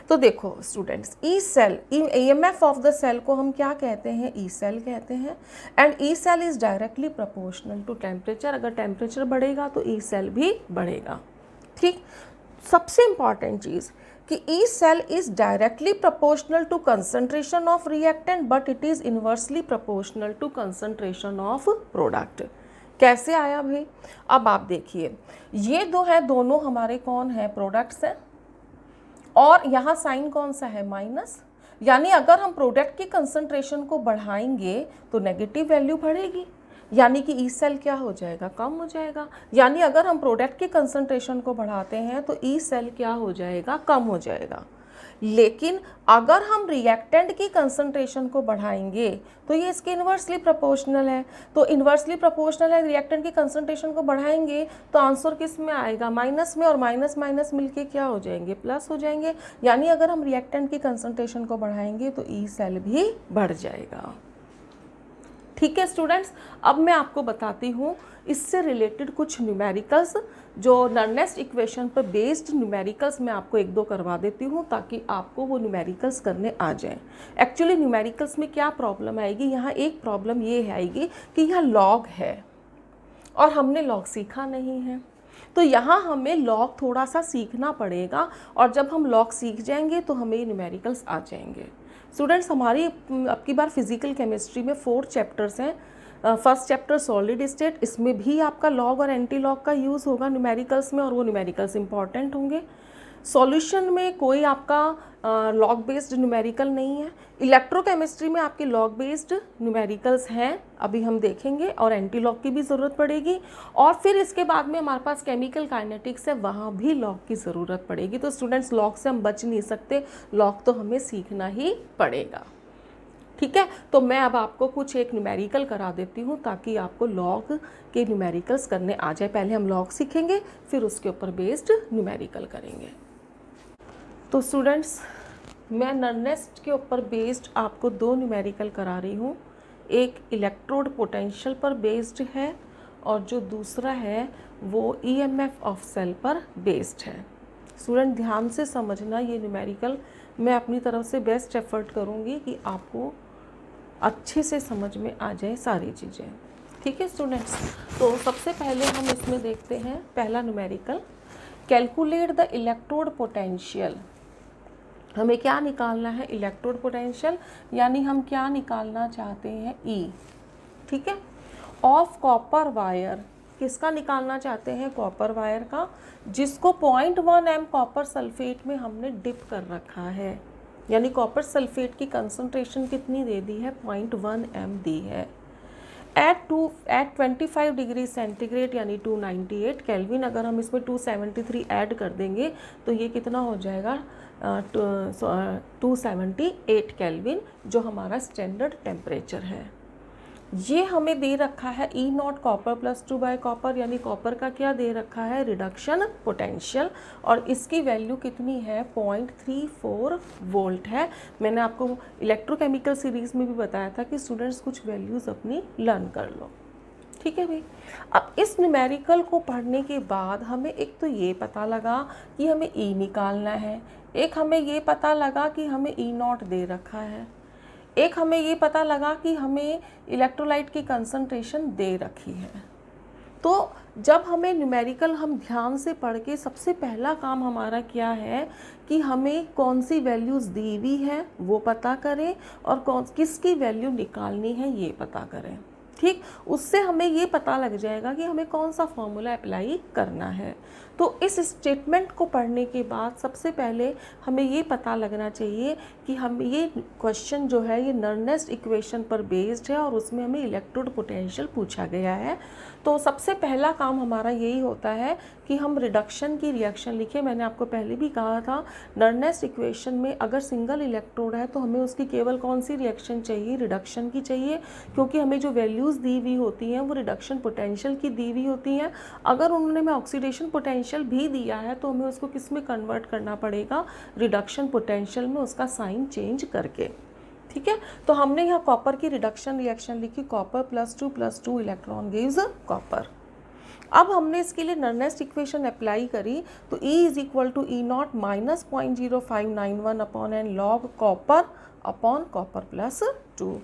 तो देखो students, E cell, EMF of the cell को हम क्या कहते हैं, ई सेल कहते हैं, and E cell is directly proportional to temperature. अगर टेम्परेचर बढ़ेगा तो ई सेल भी बढ़ेगा। ठीक, सबसे इंपॉर्टेंट चीज़ कि E cell is directly proportional to concentration of reactant but it is inversely proportional to concentration of product. कैसे आया भाई, अब आप देखिए, ये दो है, दोनों हमारे कौन है, प्रोडक्ट्स हैं, और यहाँ साइन कौन सा है, माइनस, यानी अगर हम प्रोडक्ट की कंसंट्रेशन को बढ़ाएंगे तो नेगेटिव वैल्यू बढ़ेगी, यानी कि ई सेल क्या हो जाएगा, कम हो जाएगा। यानी अगर हम प्रोडक्ट की कंसंट्रेशन को बढ़ाते हैं तो ई सेल क्या हो जाएगा, कम हो जाएगा। लेकिन अगर हम रिएक्टेंट की कंसंट्रेशन को बढ़ाएंगे तो ये इसके इन्वर्सली प्रोपोर्शनल है, तो इन्वर्सली प्रोपोर्शनल है, रिएक्टेंट की कंसंट्रेशन को बढ़ाएंगे तो आंसर किस में आएगा, माइनस में, और माइनस माइनस मिलके क्या हो जाएंगे, प्लस हो जाएंगे। यानी अगर हम रिएक्टेंट की कंसंट्रेशन को बढ़ाएंगे तो ई सेल भी बढ़ जाएगा। ठीक है स्टूडेंट्स, अब मैं आपको बताती हूँ इससे रिलेटेड कुछ न्यूमेरिकल्स, जो नर्नेस्ट इक्वेशन पर बेस्ड न्यूमेरिकल्स मैं आपको एक दो करवा देती हूँ ताकि आपको वो न्यूमेरिकल्स करने आ जाएं। एक्चुअली न्यूमेरिकल्स में क्या प्रॉब्लम आएगी, यहाँ एक प्रॉब्लम ये आएगी कि यहाँ लॉग है और हमने लॉग सीखा नहीं है, तो यहाँ हमें लॉग थोड़ा सा सीखना पड़ेगा, और जब हम लॉग सीख जाएंगे तो हमें ये न्यूमेरिकल्स आ जाएंगे। स्टूडेंट्स, हमारी अब की बार फिजिकल केमिस्ट्री में 4 चैप्टर्स हैं। फर्स्ट चैप्टर सॉलिड स्टेट, इसमें भी आपका लॉग और एंटी लॉग का यूज़ होगा न्यूमेरिकल्स में, और वो न्यूमेरिकल्स इंपॉर्टेंट होंगे। सॉल्यूशन में कोई आपका लॉग बेस्ड न्यूमेरिकल नहीं है। इलेक्ट्रोकेमिस्ट्री में आपके लॉग बेस्ड न्यूमेरिकल्स हैं, अभी हम देखेंगे, और एंटी लॉग की भी ज़रूरत पड़ेगी। और फिर इसके बाद में हमारे पास केमिकल काइनेटिक्स है, वहाँ भी लॉग की ज़रूरत पड़ेगी। तो स्टूडेंट्स, लॉग से हम बच नहीं सकते, लॉग तो हमें सीखना ही पड़ेगा। ठीक है, तो मैं अब आपको कुछ एक न्यूमेरिकल करा देती हूँ ताकि आपको लॉग के न्यूमेरिकल्स करने आ जाए। पहले हम लॉग सीखेंगे, फिर उसके ऊपर बेस्ड न्यूमेरिकल करेंगे। तो स्टूडेंट्स, मैं नर्नेस्ट के ऊपर बेस्ड आपको 2 न्यूमेरिकल करा रही हूँ। एक इलेक्ट्रोड पोटेंशियल पर बेस्ड है और जो दूसरा है वो ईएमएफ ऑफ सेल पर बेस्ड है। स्टूडेंट, ध्यान से समझना, ये न्यूमेरिकल मैं अपनी तरफ से बेस्ट एफर्ट करूँगी कि आपको अच्छे से समझ में आ जाए सारी चीज़ें। ठीक है स्टूडेंट्स, तो सबसे पहले हम इसमें देखते हैं पहला numerical, calculate the electrode potential. हमें क्या निकालना है, इलेक्ट्रोड पोटेंशियल, यानी हम क्या निकालना चाहते हैं, ई। ठीक है, ऑफ कॉपर वायर, किसका निकालना चाहते हैं, कॉपर वायर का, जिसको 0.1 m कॉपर सल्फेट में हमने डिप कर रखा है। यानी कॉपर सल्फेट की कंसंट्रेशन कितनी दे दी है, 0.1 m दी है। एट 25 डिग्री सेंटीग्रेड यानी 298 केल्विन, अगर हम इसमें 273 ऐड कर देंगे तो ये कितना हो जाएगा, 278 केल्विन जो हमारा स्टैंडर्ड टेम्परेचर है। ये हमें दे रखा है E naught copper plus 2 by copper, यानी कॉपर का क्या दे रखा है, रिडक्शन पोटेंशियल, और इसकी वैल्यू कितनी है, 0.34 वोल्ट है। मैंने आपको इलेक्ट्रोकेमिकल सीरीज़ में भी बताया था कि स्टूडेंट्स कुछ वैल्यूज़ अपनी लर्न कर लो। ठीक है भाई। अब इस न्यूमेरिकल को पढ़ने के बाद हमें एक तो ये पता लगा कि हमें ई निकालना है, एक हमें ये पता लगा कि हमें ई नॉट दे रखा है, एक हमें ये पता लगा कि हमें इलेक्ट्रोलाइट की कंसंट्रेशन दे रखी है। तो जब हमें न्यूमेरिकल हम ध्यान से पढ़ के सबसे पहला काम हमारा क्या है कि हमें कौन सी वैल्यूज़ दी हुई है वो पता करें और किसकी वैल्यू निकालनी है ये पता करें। ठीक, उससे हमें ये पता लग जाएगा कि हमें कौन सा फॉर्मूला अप्लाई करना है। तो इस स्टेटमेंट को पढ़ने के बाद सबसे पहले हमें ये पता लगना चाहिए कि हम ये क्वेश्चन जो है ये नर्नेस्ट इक्वेशन पर बेस्ड है और उसमें हमें इलेक्ट्रोड पोटेंशियल पूछा गया है। तो सबसे पहला काम हमारा यही होता है कि हम रिडक्शन की रिएक्शन लिखें। मैंने आपको पहले भी कहा था नर्नेस्ट इक्वेशन में अगर सिंगल इलेक्ट्रोड है तो हमें उसकी केवल कौन सी रिएक्शन चाहिए, रिडक्शन की चाहिए, क्योंकि हमें जो वैल्यूज़ दी हुई होती हैं वो रिडक्शन पोटेंशियल की दी हुई होती हैं। अगर उन्होंने हमें ऑक्सीडेशन पोटेंशियल भी दिया है तो हमें उसको किस में कन्वर्ट करना पड़ेगा, रिडक्शन पोटेंशियल में, उसका साइन चेंज करके। ठीक है, तो हमने यहाँ कॉपर की रिडक्शन रिएक्शन लिखी, कॉपर +2 इलेक्ट्रॉन गिव्स कॉपर। अब हमने इसके लिए नर्नेस्ट इक्वेशन अप्लाई करी तो E is equal to E not minus 0.0591 upon N log copper upon copper +2।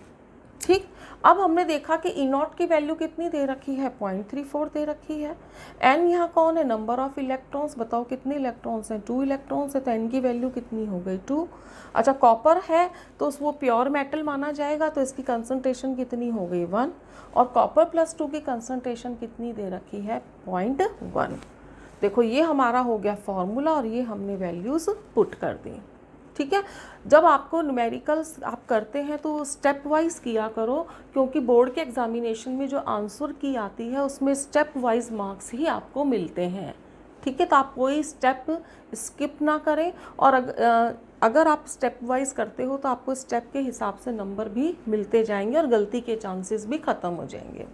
ठीक, अब हमने देखा कि ई नॉट की वैल्यू कितनी दे रखी है, 0.34 दे रखी है। एन यहाँ कौन है, नंबर ऑफ इलेक्ट्रॉन्स, बताओ कितने इलेक्ट्रॉन्स हैं, 2 इलेक्ट्रॉन्स है, तो एन की वैल्यू कितनी हो गई, 2। अच्छा, कॉपर है तो वो प्योर मेटल माना जाएगा तो इसकी कंसंट्रेशन कितनी हो गई, 1, और कॉपर +2 की कंसंट्रेशन कितनी दे रखी है, 0.1। देखो ये हमारा हो गया फॉर्मूला और ये हमने वैल्यूज़ पुट कर दी। ठीक है, जब आपको न्यूमेरिकल्स आप करते हैं तो स्टेप वाइज किया करो, क्योंकि बोर्ड के एग्जामिनेशन में जो आंसर की आती है उसमें स्टेप वाइज मार्क्स ही आपको मिलते हैं। ठीक है, तो आप कोई स्टेप स्किप ना करें, और अगर आप स्टेप वाइज करते हो तो आपको स्टेप के हिसाब से नंबर भी मिलते जाएंगे और गलती के चांसेस भी ख़त्म हो जाएंगे।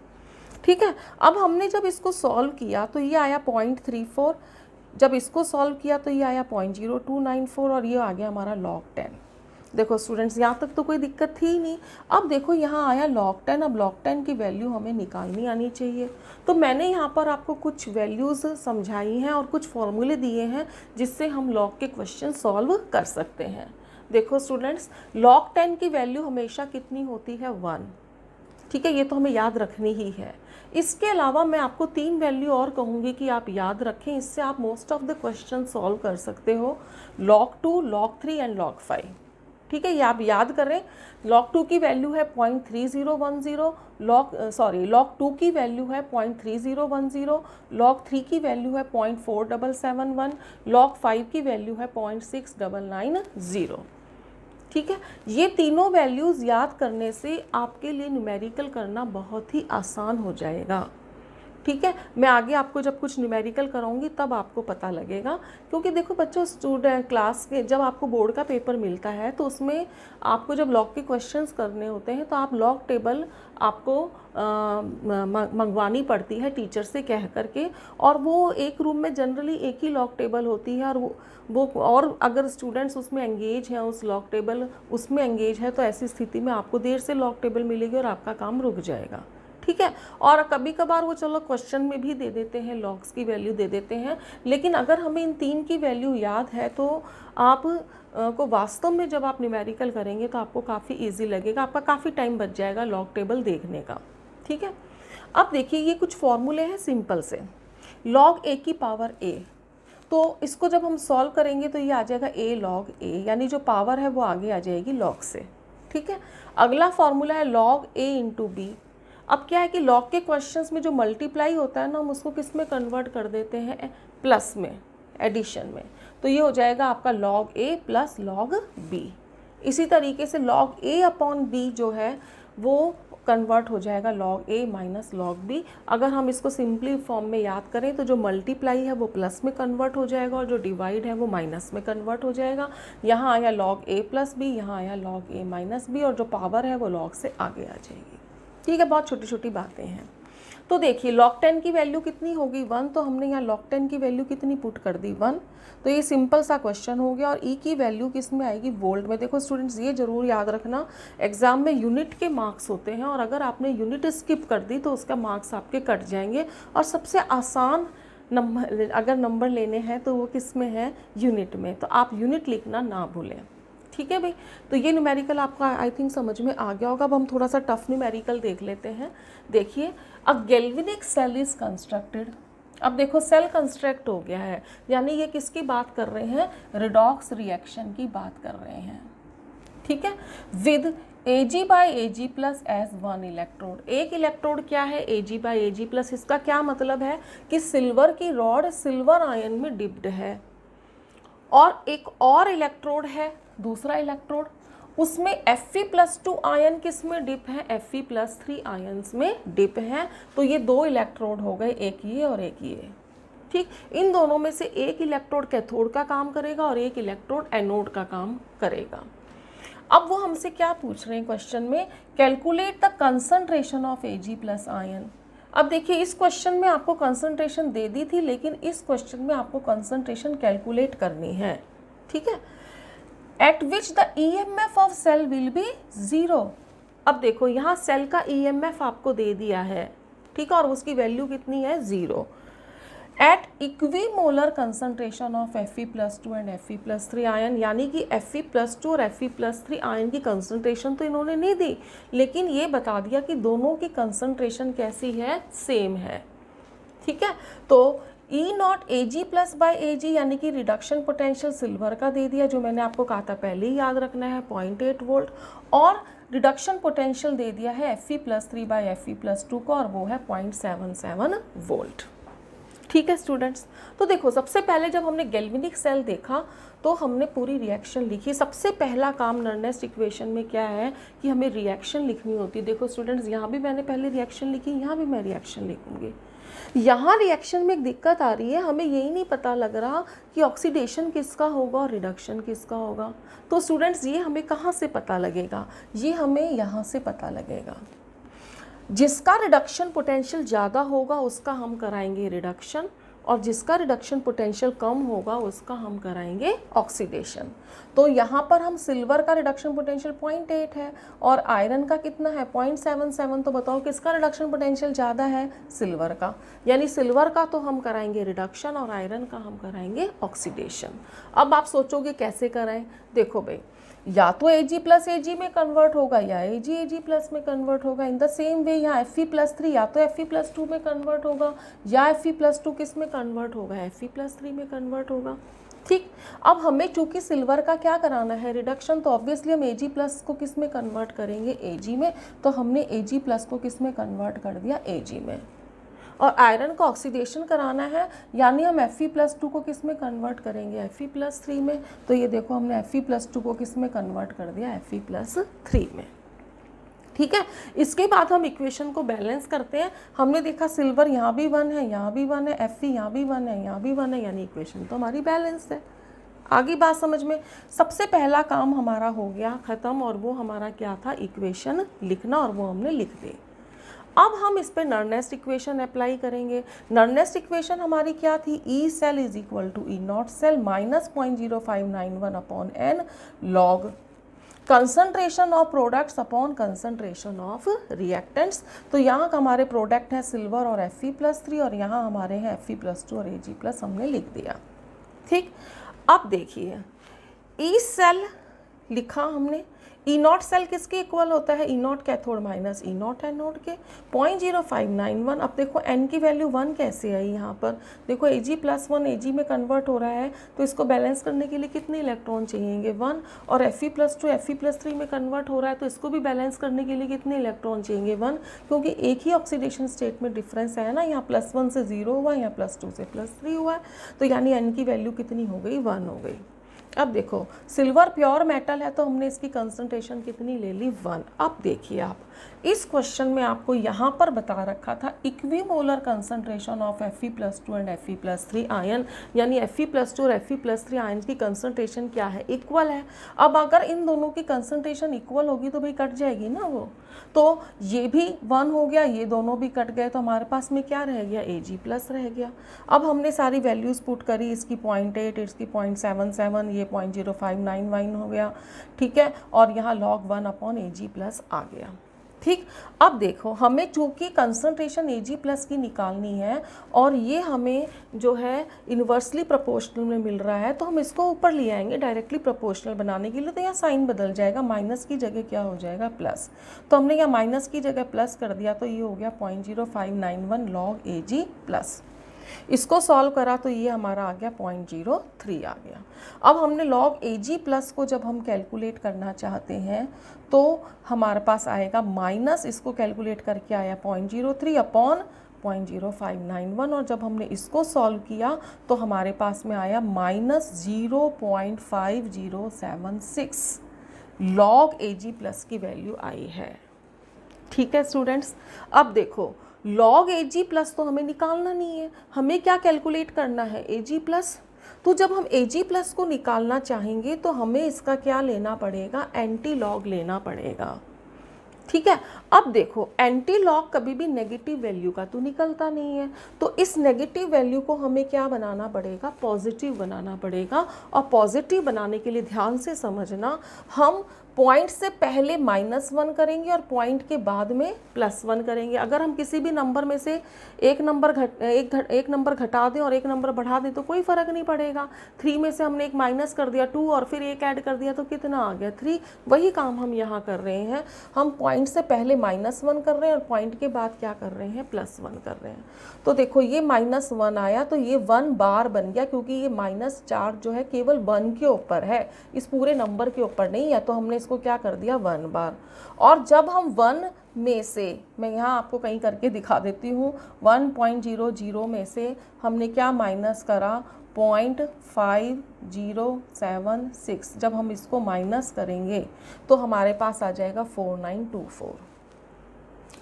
ठीक है, अब हमने जब इसको सॉल्व किया तो ये आया 0.34, जब इसको सॉल्व किया तो ये आया 0.0294 और ये आ गया हमारा log 10। देखो स्टूडेंट्स, यहाँ तक तो कोई दिक्कत थी ही नहीं। अब देखो यहाँ आया log 10, अब log 10 की वैल्यू हमें निकालनी आनी चाहिए। तो मैंने यहाँ पर आपको कुछ वैल्यूज़ समझाई हैं और कुछ फॉर्मूले दिए हैं जिससे हम log के क्वेश्चन सॉल्व कर सकते हैं। देखो स्टूडेंट्स, log 10 की वैल्यू हमेशा कितनी होती है, 1। ठीक है, ये तो हमें याद रखनी ही है। इसके अलावा मैं आपको 3 वैल्यू और कहूँगी कि आप याद रखें, इससे आप most of the question solve कर सकते हो, log 2, log 3 एंड log 5। ठीक है, ये आप याद करें। log 2 की वैल्यू है 0.3010, log 2 की वैल्यू है 0.3010, log 3 की वैल्यू है 0.4771, log 5 की वैल्यू है 0.6990। ठीक है, ये तीनों वैल्यूज़ याद करने से आपके लिए न्यूमेरिकल करना बहुत ही आसान हो जाएगा। ठीक है, मैं आगे आपको जब कुछ न्यूमेरिकल कराऊंगी तब आपको पता लगेगा, क्योंकि देखो बच्चों, स्टूडेंट क्लास के जब आपको बोर्ड का पेपर मिलता है तो उसमें आपको जब लॉग के क्वेश्चंस करने होते हैं तो आप लॉग टेबल आपको मंगवानी पड़ती है टीचर से कह करके, और वो एक रूम में जनरली एक ही लॉग टेबल होती है, और और अगर स्टूडेंट्स उसमें एंगेज हैं, उस लॉग टेबल उसमें एंगेज है, तो ऐसी स्थिति में आपको देर से लॉग टेबल मिलेगी और आपका काम रुक जाएगा। ठीक है, और कभी कभार वो चलो क्वेश्चन में भी दे देते हैं, लॉग्स की वैल्यू दे देते हैं, लेकिन अगर हमें इन 3 की वैल्यू याद है तो आप को वास्तव में जब आप न्यूमेरिकल करेंगे तो आपको काफ़ी इजी लगेगा, आपका काफ़ी टाइम बच जाएगा लॉग टेबल देखने का। ठीक है, अब देखिए ये कुछ फॉर्मूले हैं सिंपल से। log a की पावर a, तो इसको जब हम सॉल्व करेंगे तो ये आ जाएगा a log a, यानी जो पावर है वो आगे आ जाएगी log से। ठीक है, अगला फॉर्मूला है log a इंटू b। अब क्या है कि लॉग के क्वेश्चंस में जो मल्टीप्लाई होता है ना, हम उसको किस में कन्वर्ट कर देते हैं, प्लस में, एडिशन में, तो ये हो जाएगा आपका log a plus log b। इसी तरीके से log a अपॉन b जो है वो कन्वर्ट हो जाएगा log a minus log b। अगर हम इसको सिंपली फॉर्म में याद करें तो जो मल्टीप्लाई है वो प्लस में कन्वर्ट हो जाएगा और जो डिवाइड है वो माइनस में कन्वर्ट हो जाएगा। यहाँ आया log a प्लस बी, यहाँ आया log a माइनस बी, और जो पावर है वो log से आगे आ जाएगी। ठीक है, बहुत छोटी छोटी बातें हैं। तो देखिए log 10 की वैल्यू कितनी होगी 1, तो हमने यहाँ log 10 की वैल्यू कितनी पुट कर दी 1। तो ये सिंपल सा क्वेश्चन हो गया। और ई की वैल्यू किस में आएगी, वोल्ट में। देखो स्टूडेंट्स ये जरूर याद रखना, एग्जाम में यूनिट के मार्क्स होते हैं और अगर आपने यूनिट स्किप कर दी तो उसका मार्क्स आपके कट जाएंगे। और सबसे आसान नंबर अगर नंबर लेने हैं तो वो किस में है, यूनिट में। तो आप यूनिट लिखना ना भूलें। ठीक है भाई, तो ये न्यूमेरिकल आपका आई थिंक समझ में आ गया होगा। अब हम थोड़ा सा टफ न्यूमेरिकल देख लेते हैं। देखिए, अ गैल्वेनिक सेल इज कंस्ट्रक्टेड। अब देखो सेल कंस्ट्रक्ट हो गया है, यानी ये किसकी बात कर रहे हैं, रिडॉक्स रिएक्शन की बात कर रहे हैं। ठीक है, with Ag/Ag plus as 1 electrode. एक इलेक्ट्रोड क्या है, Ag/Ag प्लस। इसका क्या मतलब है कि सिल्वर की रॉड सिल्वर आयन में डिप्ड है, और एक और इलेक्ट्रोड है, दूसरा इलेक्ट्रोड, उसमें Fe+2 आयन किस में डिप है, Fe+3 आयन्स में डिप है। तो ये दो इलेक्ट्रोड हो गए, एक ये और एक ये। ठीक, इन दोनों में से एक इलेक्ट्रोड कैथोड का काम करेगा और एक इलेक्ट्रोड एनोड का काम करेगा। अब वो हमसे क्या पूछ रहे हैं क्वेश्चन में, calculate the concentration of Ag plus ion. अब देखिए इस क्वेश्चन में आपको कंसंट्रेशन दे दी थी, लेकिन इस क्वेश्चन में आपको कंसंट्रेशन कैलकुलेट करनी है। ठीक है, at which the EMF of cell will be 0। अब देखो यहाँ सेल का EMF आपको दे दिया है, ठीक है, और उसकी वैल्यू कितनी है, 0। At equimolar concentration of Fe+2 and Fe+3 ion, यानी कि Fe+2 और Fe+3 आयन की कंसंट्रेशन तो इन्होंने नहीं दी, लेकिन ये बता दिया कि दोनों की कंसंट्रेशन कैसी है, सेम है। ठीक है, तो E0 Ag plus by Ag यानी कि रिडक्शन पोटेंशियल सिल्वर का दे दिया, जो मैंने आपको कहा था पहले ही याद रखना है, 0.8 वोल्ट, और रिडक्शन पोटेंशियल दे दिया है Fe+3 बाई Fe+2 को, और वो है 0.77 वोल्ट। ठीक है स्टूडेंट्स, तो देखो सबसे पहले जब हमने गैल्वेनिक सेल देखा तो हमने पूरी रिएक्शन लिखी। सबसे पहला काम नर्नेस्ट इक्वेशन में क्या है कि हमें रिएक्शन लिखनी होती है। देखो स्टूडेंट्स, यहाँ भी मैंने पहले रिएक्शन लिखी, यहाँ भी मैं रिएक्शन लिखूंगी। यहाँ रिएक्शन में एक दिक्कत आ रही है, हमें यही नहीं पता लग रहा कि ऑक्सीडेशन किसका होगा और रिडक्शन किसका होगा। तो स्टूडेंट्स ये हमें कहाँ से पता लगेगा, ये हमें यहाँ से पता लगेगा। जिसका रिडक्शन पोटेंशियल ज़्यादा होगा उसका हम कराएंगे रिडक्शन, और जिसका रिडक्शन पोटेंशियल कम होगा उसका हम कराएंगे ऑक्सीडेशन। तो यहाँ पर हम सिल्वर का रिडक्शन पोटेंशियल 0.8 है और आयरन का कितना है, 0.77। तो बताओ किसका रिडक्शन पोटेंशियल ज़्यादा है, सिल्वर का। यानी सिल्वर का तो हम कराएंगे रिडक्शन और आयरन का हम कराएंगे ऑक्सीडेशन। अब आप सोचोगे कैसे कराएं, देखो भाई, या तो Ag प्लस Ag में कन्वर्ट होगा या Ag प्लस में कन्वर्ट होगा। इन द सेम वे यहाँ Fe+3 या तो Fe+2 में कन्वर्ट होगा या Fe+2 किस में कन्वर्ट होगा, Fe+3 में कन्वर्ट होगा। ठीक, अब हमें चूंकि सिल्वर का क्या कराना है, रिडक्शन, तो ऑब्वियसली हम Ag प्लस को किस में कन्वर्ट करेंगे, Ag में। तो हमने Ag प्लस को किस में कन्वर्ट कर दिया, Ag में। और आयरन को ऑक्सीडेशन कराना है, यानी हम Fe+2 को किस में कन्वर्ट करेंगे, Fe+3 में। तो ये देखो हमने Fe+2 को किस में कन्वर्ट कर दिया, Fe+3 में। ठीक है, इसके बाद हम इक्वेशन को बैलेंस करते हैं। हमने देखा सिल्वर यहाँ भी 1 है, यहाँ भी 1 है, Fe यहाँ भी 1 है, यहाँ भी 1 है, यानी इक्वेशन तो हमारी बैलेंस है। आगे बात समझ में। सबसे पहला काम हमारा हो गया ख़त्म, और वो हमारा क्या था, इक्वेशन लिखना, और वो हमने लिख दी। अब हम इस पे नर्नेस्ट इक्वेशन अप्लाई करेंगे। नर्नेस्ट इक्वेशन हमारी क्या थी, E cell is equal to E not cell minus 0.0591 upon n log concentration of products upon concentration of reactants. तो यहाँ हमारे प्रोडक्ट हैं सिल्वर और Fe+3, और यहाँ हमारे हैं Fe+2 और Ag+, हमने लिख दिया। ठीक, अब देखिए ई सेल लिखा हमने, E0 सेल किसके इक्वल होता है, E0 cathode minus E0 anode के, 0.0591। अब देखो n की वैल्यू 1 कैसे आई, यहाँ पर देखो Ag+1 Ag में कन्वर्ट हो रहा है, तो इसको बैलेंस करने के लिए कितने इलेक्ट्रॉन चाहिएंगे, 1। और Fe+2 Fe+3 में कन्वर्ट हो रहा है, तो इसको भी बैलेंस करने के लिए कितने इलेक्ट्रॉन चाहिए, 1, क्योंकि एक ही ऑक्सीडेशन स्टेट में डिफरेंस है ना, यहाँ +1 से 0 हुआ, यहाँ +2 से +3 हुआ, तो यानी n की वैल्यू कितनी हो गई, 1 हो गई। अब देखो सिल्वर प्योर मेटल है तो हमने इसकी कंसंट्रेशन कितनी ले ली 1। अब देखिए आप इस क्वेश्चन में आपको यहाँ पर बता रखा था equimolar concentration of Fe+2 and Fe+3 ion, यानी Fe+2 और Fe+3 आयन की कंसंट्रेशन क्या है, इक्वल है। अब अगर इन दोनों की कंसंट्रेशन इक्वल होगी तो भाई कट जाएगी ना वो, तो ये भी 1 हो गया, ये दोनों भी कट गए, तो हमारे पास में क्या रह गया, Ag+ रह गया। अब हमने सारी वैल्यूज़ पुट करी, इसकी 0.8, इसकी 0.77, ये 0.0591 हो गया, ठीक है, और यहाँ log 1/Ag+ आ गया। ठीक, अब देखो हमें चूँकि कंसंट्रेशन Ag+ की निकालनी है और ये हमें जो है इन्वर्सली प्रोपोर्शनल में मिल रहा है, तो हम इसको ऊपर ले आएंगे डायरेक्टली प्रोपोर्शनल बनाने के लिए, तो यहाँ साइन बदल जाएगा, माइनस की जगह क्या हो जाएगा प्लस, तो हमने यहाँ माइनस की जगह प्लस कर दिया, तो ये हो गया 0.0591 log Ag+। इसको सॉल्व करा तो ये हमारा आ गया 0.03 आ गया। अब हमने log Ag+ को जब हम कैलकुलेट करना चाहते हैं तो हमारे पास आएगा माइनस, इसको कैलकुलेट करके आया 0.03 अपॉन 0.0591, और जब हमने इसको सॉल्व किया तो हमारे पास में आया -0.5076 log Ag+ की वैल्यू आई है। ठीक है स्टूडेंट्स, अब देखो log Ag+ तो हमें निकालना नहीं है, हमें क्या कैलकुलेट करना है, Ag+। तो जब हम Ag+ को निकालना चाहेंगे तो हमें इसका क्या लेना पड़ेगा, एंटी लॉग लेना पड़ेगा। ठीक है, अब देखो एंटी लॉग कभी भी नेगेटिव वैल्यू का तो निकलता नहीं है, तो इस नेगेटिव वैल्यू को हमें क्या बनाना पड़ेगा, पॉजिटिव बनाना पड़ेगा। और पॉजिटिव बनाने के लिए ध्यान से समझना, हम पॉइंट से पहले -1 करेंगे और पॉइंट के बाद में +1 करेंगे। अगर हम किसी भी नंबर में से एक नंबर घटा दें और एक नंबर बढ़ा दें तो कोई फ़र्क नहीं पड़ेगा। 3 में से हमने एक माइनस कर दिया 2 और फिर एक ऐड कर दिया तो कितना आ गया 3। वही काम हम यहाँ कर रहे हैं, हम पॉइंट से पहले -1 कर रहे हैं और पॉइंट के बाद क्या कर रहे हैं, +1 कर रहे हैं। तो देखो ये -1 आया तो ये 1 बार बन गया, क्योंकि ये -4 जो है केवल 1 के ऊपर है, इस पूरे नंबर के ऊपर नहीं है, तो हमने इसको क्या कर दिया 1 बार। और जब हम 1 में से, मैं यहाँ आपको कहीं करके दिखा देती हूँ, 1.00 में से हमने क्या माइनस करा, 0.5076। जब हम इसको माइनस करेंगे तो हमारे पास आ जाएगा 4924।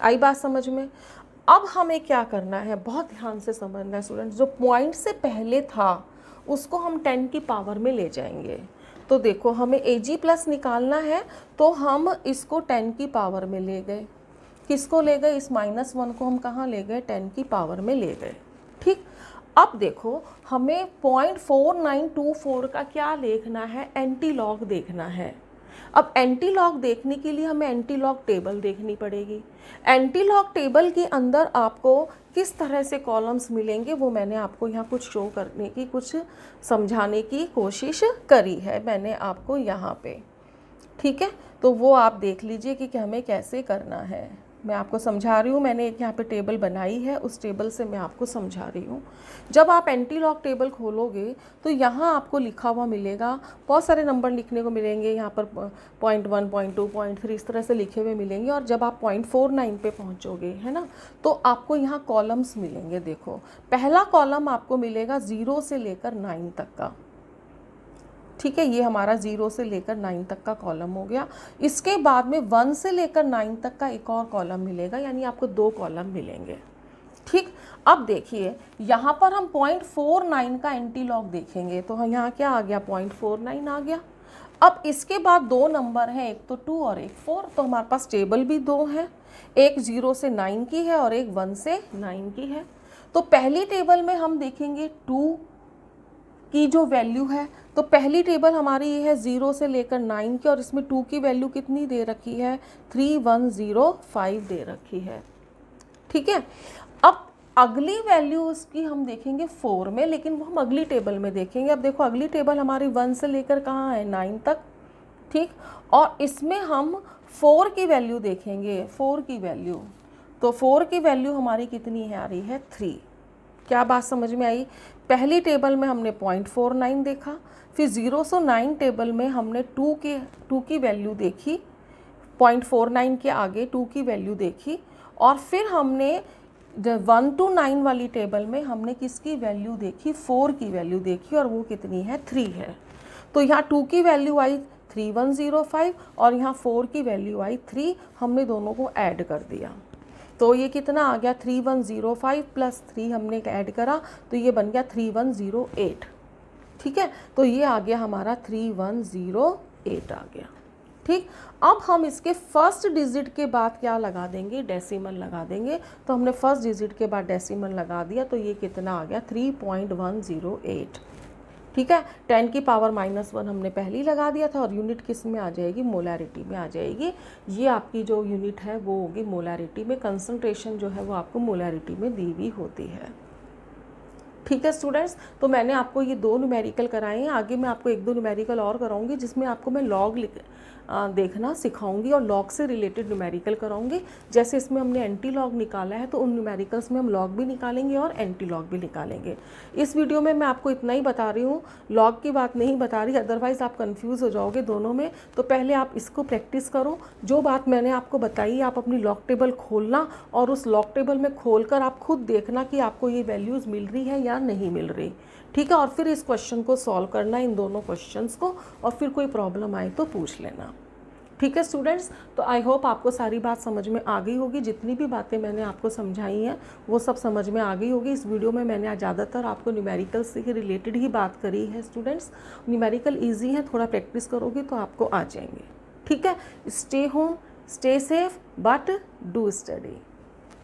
आई बात समझ में। अब हमें क्या करना है, बहुत ध्यान से समझना है स्टूडेंट्स, जो पॉइंट से पहले था उसको हम 10 की पावर में ले जाएंगे। तो देखो हमें Ag+ निकालना है तो हम इसको 10 की पावर में ले गए। किसको ले गए, इस -1 को हम कहाँ ले गए, 10 की पावर में ले गए। ठीक, अब देखो हमें 0.4924 का क्या देखना है, एंटी लॉग देखना है। अब एंटी लॉग देखने के लिए हमें एंटी लॉग टेबल देखनी पड़ेगी। एंटी लॉग टेबल के अंदर आपको किस तरह से कॉलम्स मिलेंगे वो मैंने आपको यहाँ कुछ शो करने की, कुछ समझाने की कोशिश करी है मैंने आपको यहाँ पे। ठीक है, तो वो आप देख लीजिए कि हमें कैसे करना है। मैं आपको समझा रही हूँ, मैंने एक यहाँ पे टेबल बनाई है, उस टेबल से मैं आपको समझा रही हूँ। जब आप एंटी लॉग टेबल खोलोगे तो यहाँ आपको लिखा हुआ मिलेगा, बहुत सारे नंबर लिखने को मिलेंगे यहाँ पर, 0.1, 0.2, 0.3 इस तरह से लिखे हुए मिलेंगे। और जब आप 0.49 पे पहुँचोगे, है ना, तो आपको यहाँ कॉलम्स मिलेंगे। देखो पहला कॉलम आपको मिलेगा 0 से लेकर 9 तक का। ठीक है, ये हमारा 0 से लेकर 9 तक का कॉलम हो गया। इसके बाद में 1 से लेकर 9 तक का एक और कॉलम मिलेगा, यानी आपको 2 कॉलम मिलेंगे। ठीक, अब देखिए यहाँ पर हम 0.49 का एंटी लॉग देखेंगे तो यहाँ क्या आ गया, 0.49 आ गया। अब इसके बाद 2 नंबर हैं, एक तो 2 और एक 4, तो हमारे पास टेबल भी 2 है, एक 0 से 9 की है और एक 1 से 9 की है। तो पहली टेबल में हम देखेंगे 2 की जो वैल्यू है, तो पहली टेबल हमारी ये है 0 से लेकर 9 की, और इसमें 2 की वैल्यू कितनी दे रखी है, 3105 दे रखी है। ठीक है, अब अगली वैल्यू उसकी हम देखेंगे 4 में, लेकिन वो हम अगली टेबल में देखेंगे। अब देखो अगली टेबल हमारी 1 से लेकर कहाँ है, 9 तक। ठीक, और इसमें हम 4 की वैल्यू देखेंगे, 4 की वैल्यू, तो 4 की वैल्यू हमारी कितनी है, आ रही है 3। क्या बात समझ में आई। पहली टेबल में हमने 0.49 देखा, फिर 0 से 9 टेबल में हमने 2 की वैल्यू देखी, 0.49 के आगे 2 की वैल्यू देखी, और फिर हमने 1 to 9 वाली टेबल में हमने किसकी वैल्यू देखी, 4 की वैल्यू देखी, और वो कितनी है, 3 है। तो यहाँ 2 की वैल्यू आई 3105 और यहाँ 4 की वैल्यू आई 3, हमने दोनों को ऐड कर दिया तो ये कितना आ गया 3105 प्लस 3 हमने ऐड करा तो ये बन गया 3108। ठीक है, तो ये आ गया हमारा 3108 आ गया। ठीक, अब हम इसके फर्स्ट डिजिट के बाद क्या लगा देंगे, डेसिमल लगा देंगे। तो हमने फर्स्ट डिजिट के बाद डेसिमल लगा दिया तो ये कितना आ गया 3.108। ठीक है, 10 की पावर -1 हमने पहले ही लगा दिया था और यूनिट किस में आ जाएगी, मोलैरिटी में आ जाएगी। ये आपकी जो यूनिट है वो होगी मोलैरिटी में, कंसंट्रेशन जो है वो आपको मोलैरिटी में दी हुई होती है। ठीक है स्टूडेंट्स, तो मैंने आपको ये 2 न्यूमेरिकल कराए हैं, आगे मैं आपको 1-2 न्यूमेरिकल और कराऊंगी जिसमें आपको मैं लॉग देखना सिखाऊंगी और लॉग से रिलेटेड न्यूमेरिकल कराऊंगी। जैसे इसमें हमने एंटी लॉग निकाला है तो उन न्यूमेरिकल्स में हम लॉग भी निकालेंगे और एंटी लॉग भी निकालेंगे। इस वीडियो में मैं आपको इतना ही बता रही हूँ, लॉग की बात नहीं बता रही, अदरवाइज़ आप कंफ्यूज हो जाओगे दोनों में। तो पहले आप इसको प्रैक्टिस करो, जो बात मैंने आपको बताई आप अपनी लॉग टेबल खोलना और उस लॉग टेबल में खोलकर आप खुद देखना कि आपको ये वैल्यूज़ मिल रही है या नहीं मिल रही। ठीक है, और फिर इस क्वेश्चन को सॉल्व करना, इन दोनों क्वेश्चंस को, और फिर कोई प्रॉब्लम आए तो पूछ लेना। ठीक है स्टूडेंट्स, तो आई होप आपको सारी बात समझ में आ गई होगी। जितनी भी बातें मैंने आपको समझाई हैं वो सब समझ में आ गई होगी। इस वीडियो में मैंने आज ज़्यादातर आपको न्यूमेरिकल से रिलेटेड ही बात करी है स्टूडेंट्स। न्यूमेरिकल ईजी है, थोड़ा प्रैक्टिस करोगे तो आपको आ जाएंगे। ठीक है, stay home, stay safe, but do study.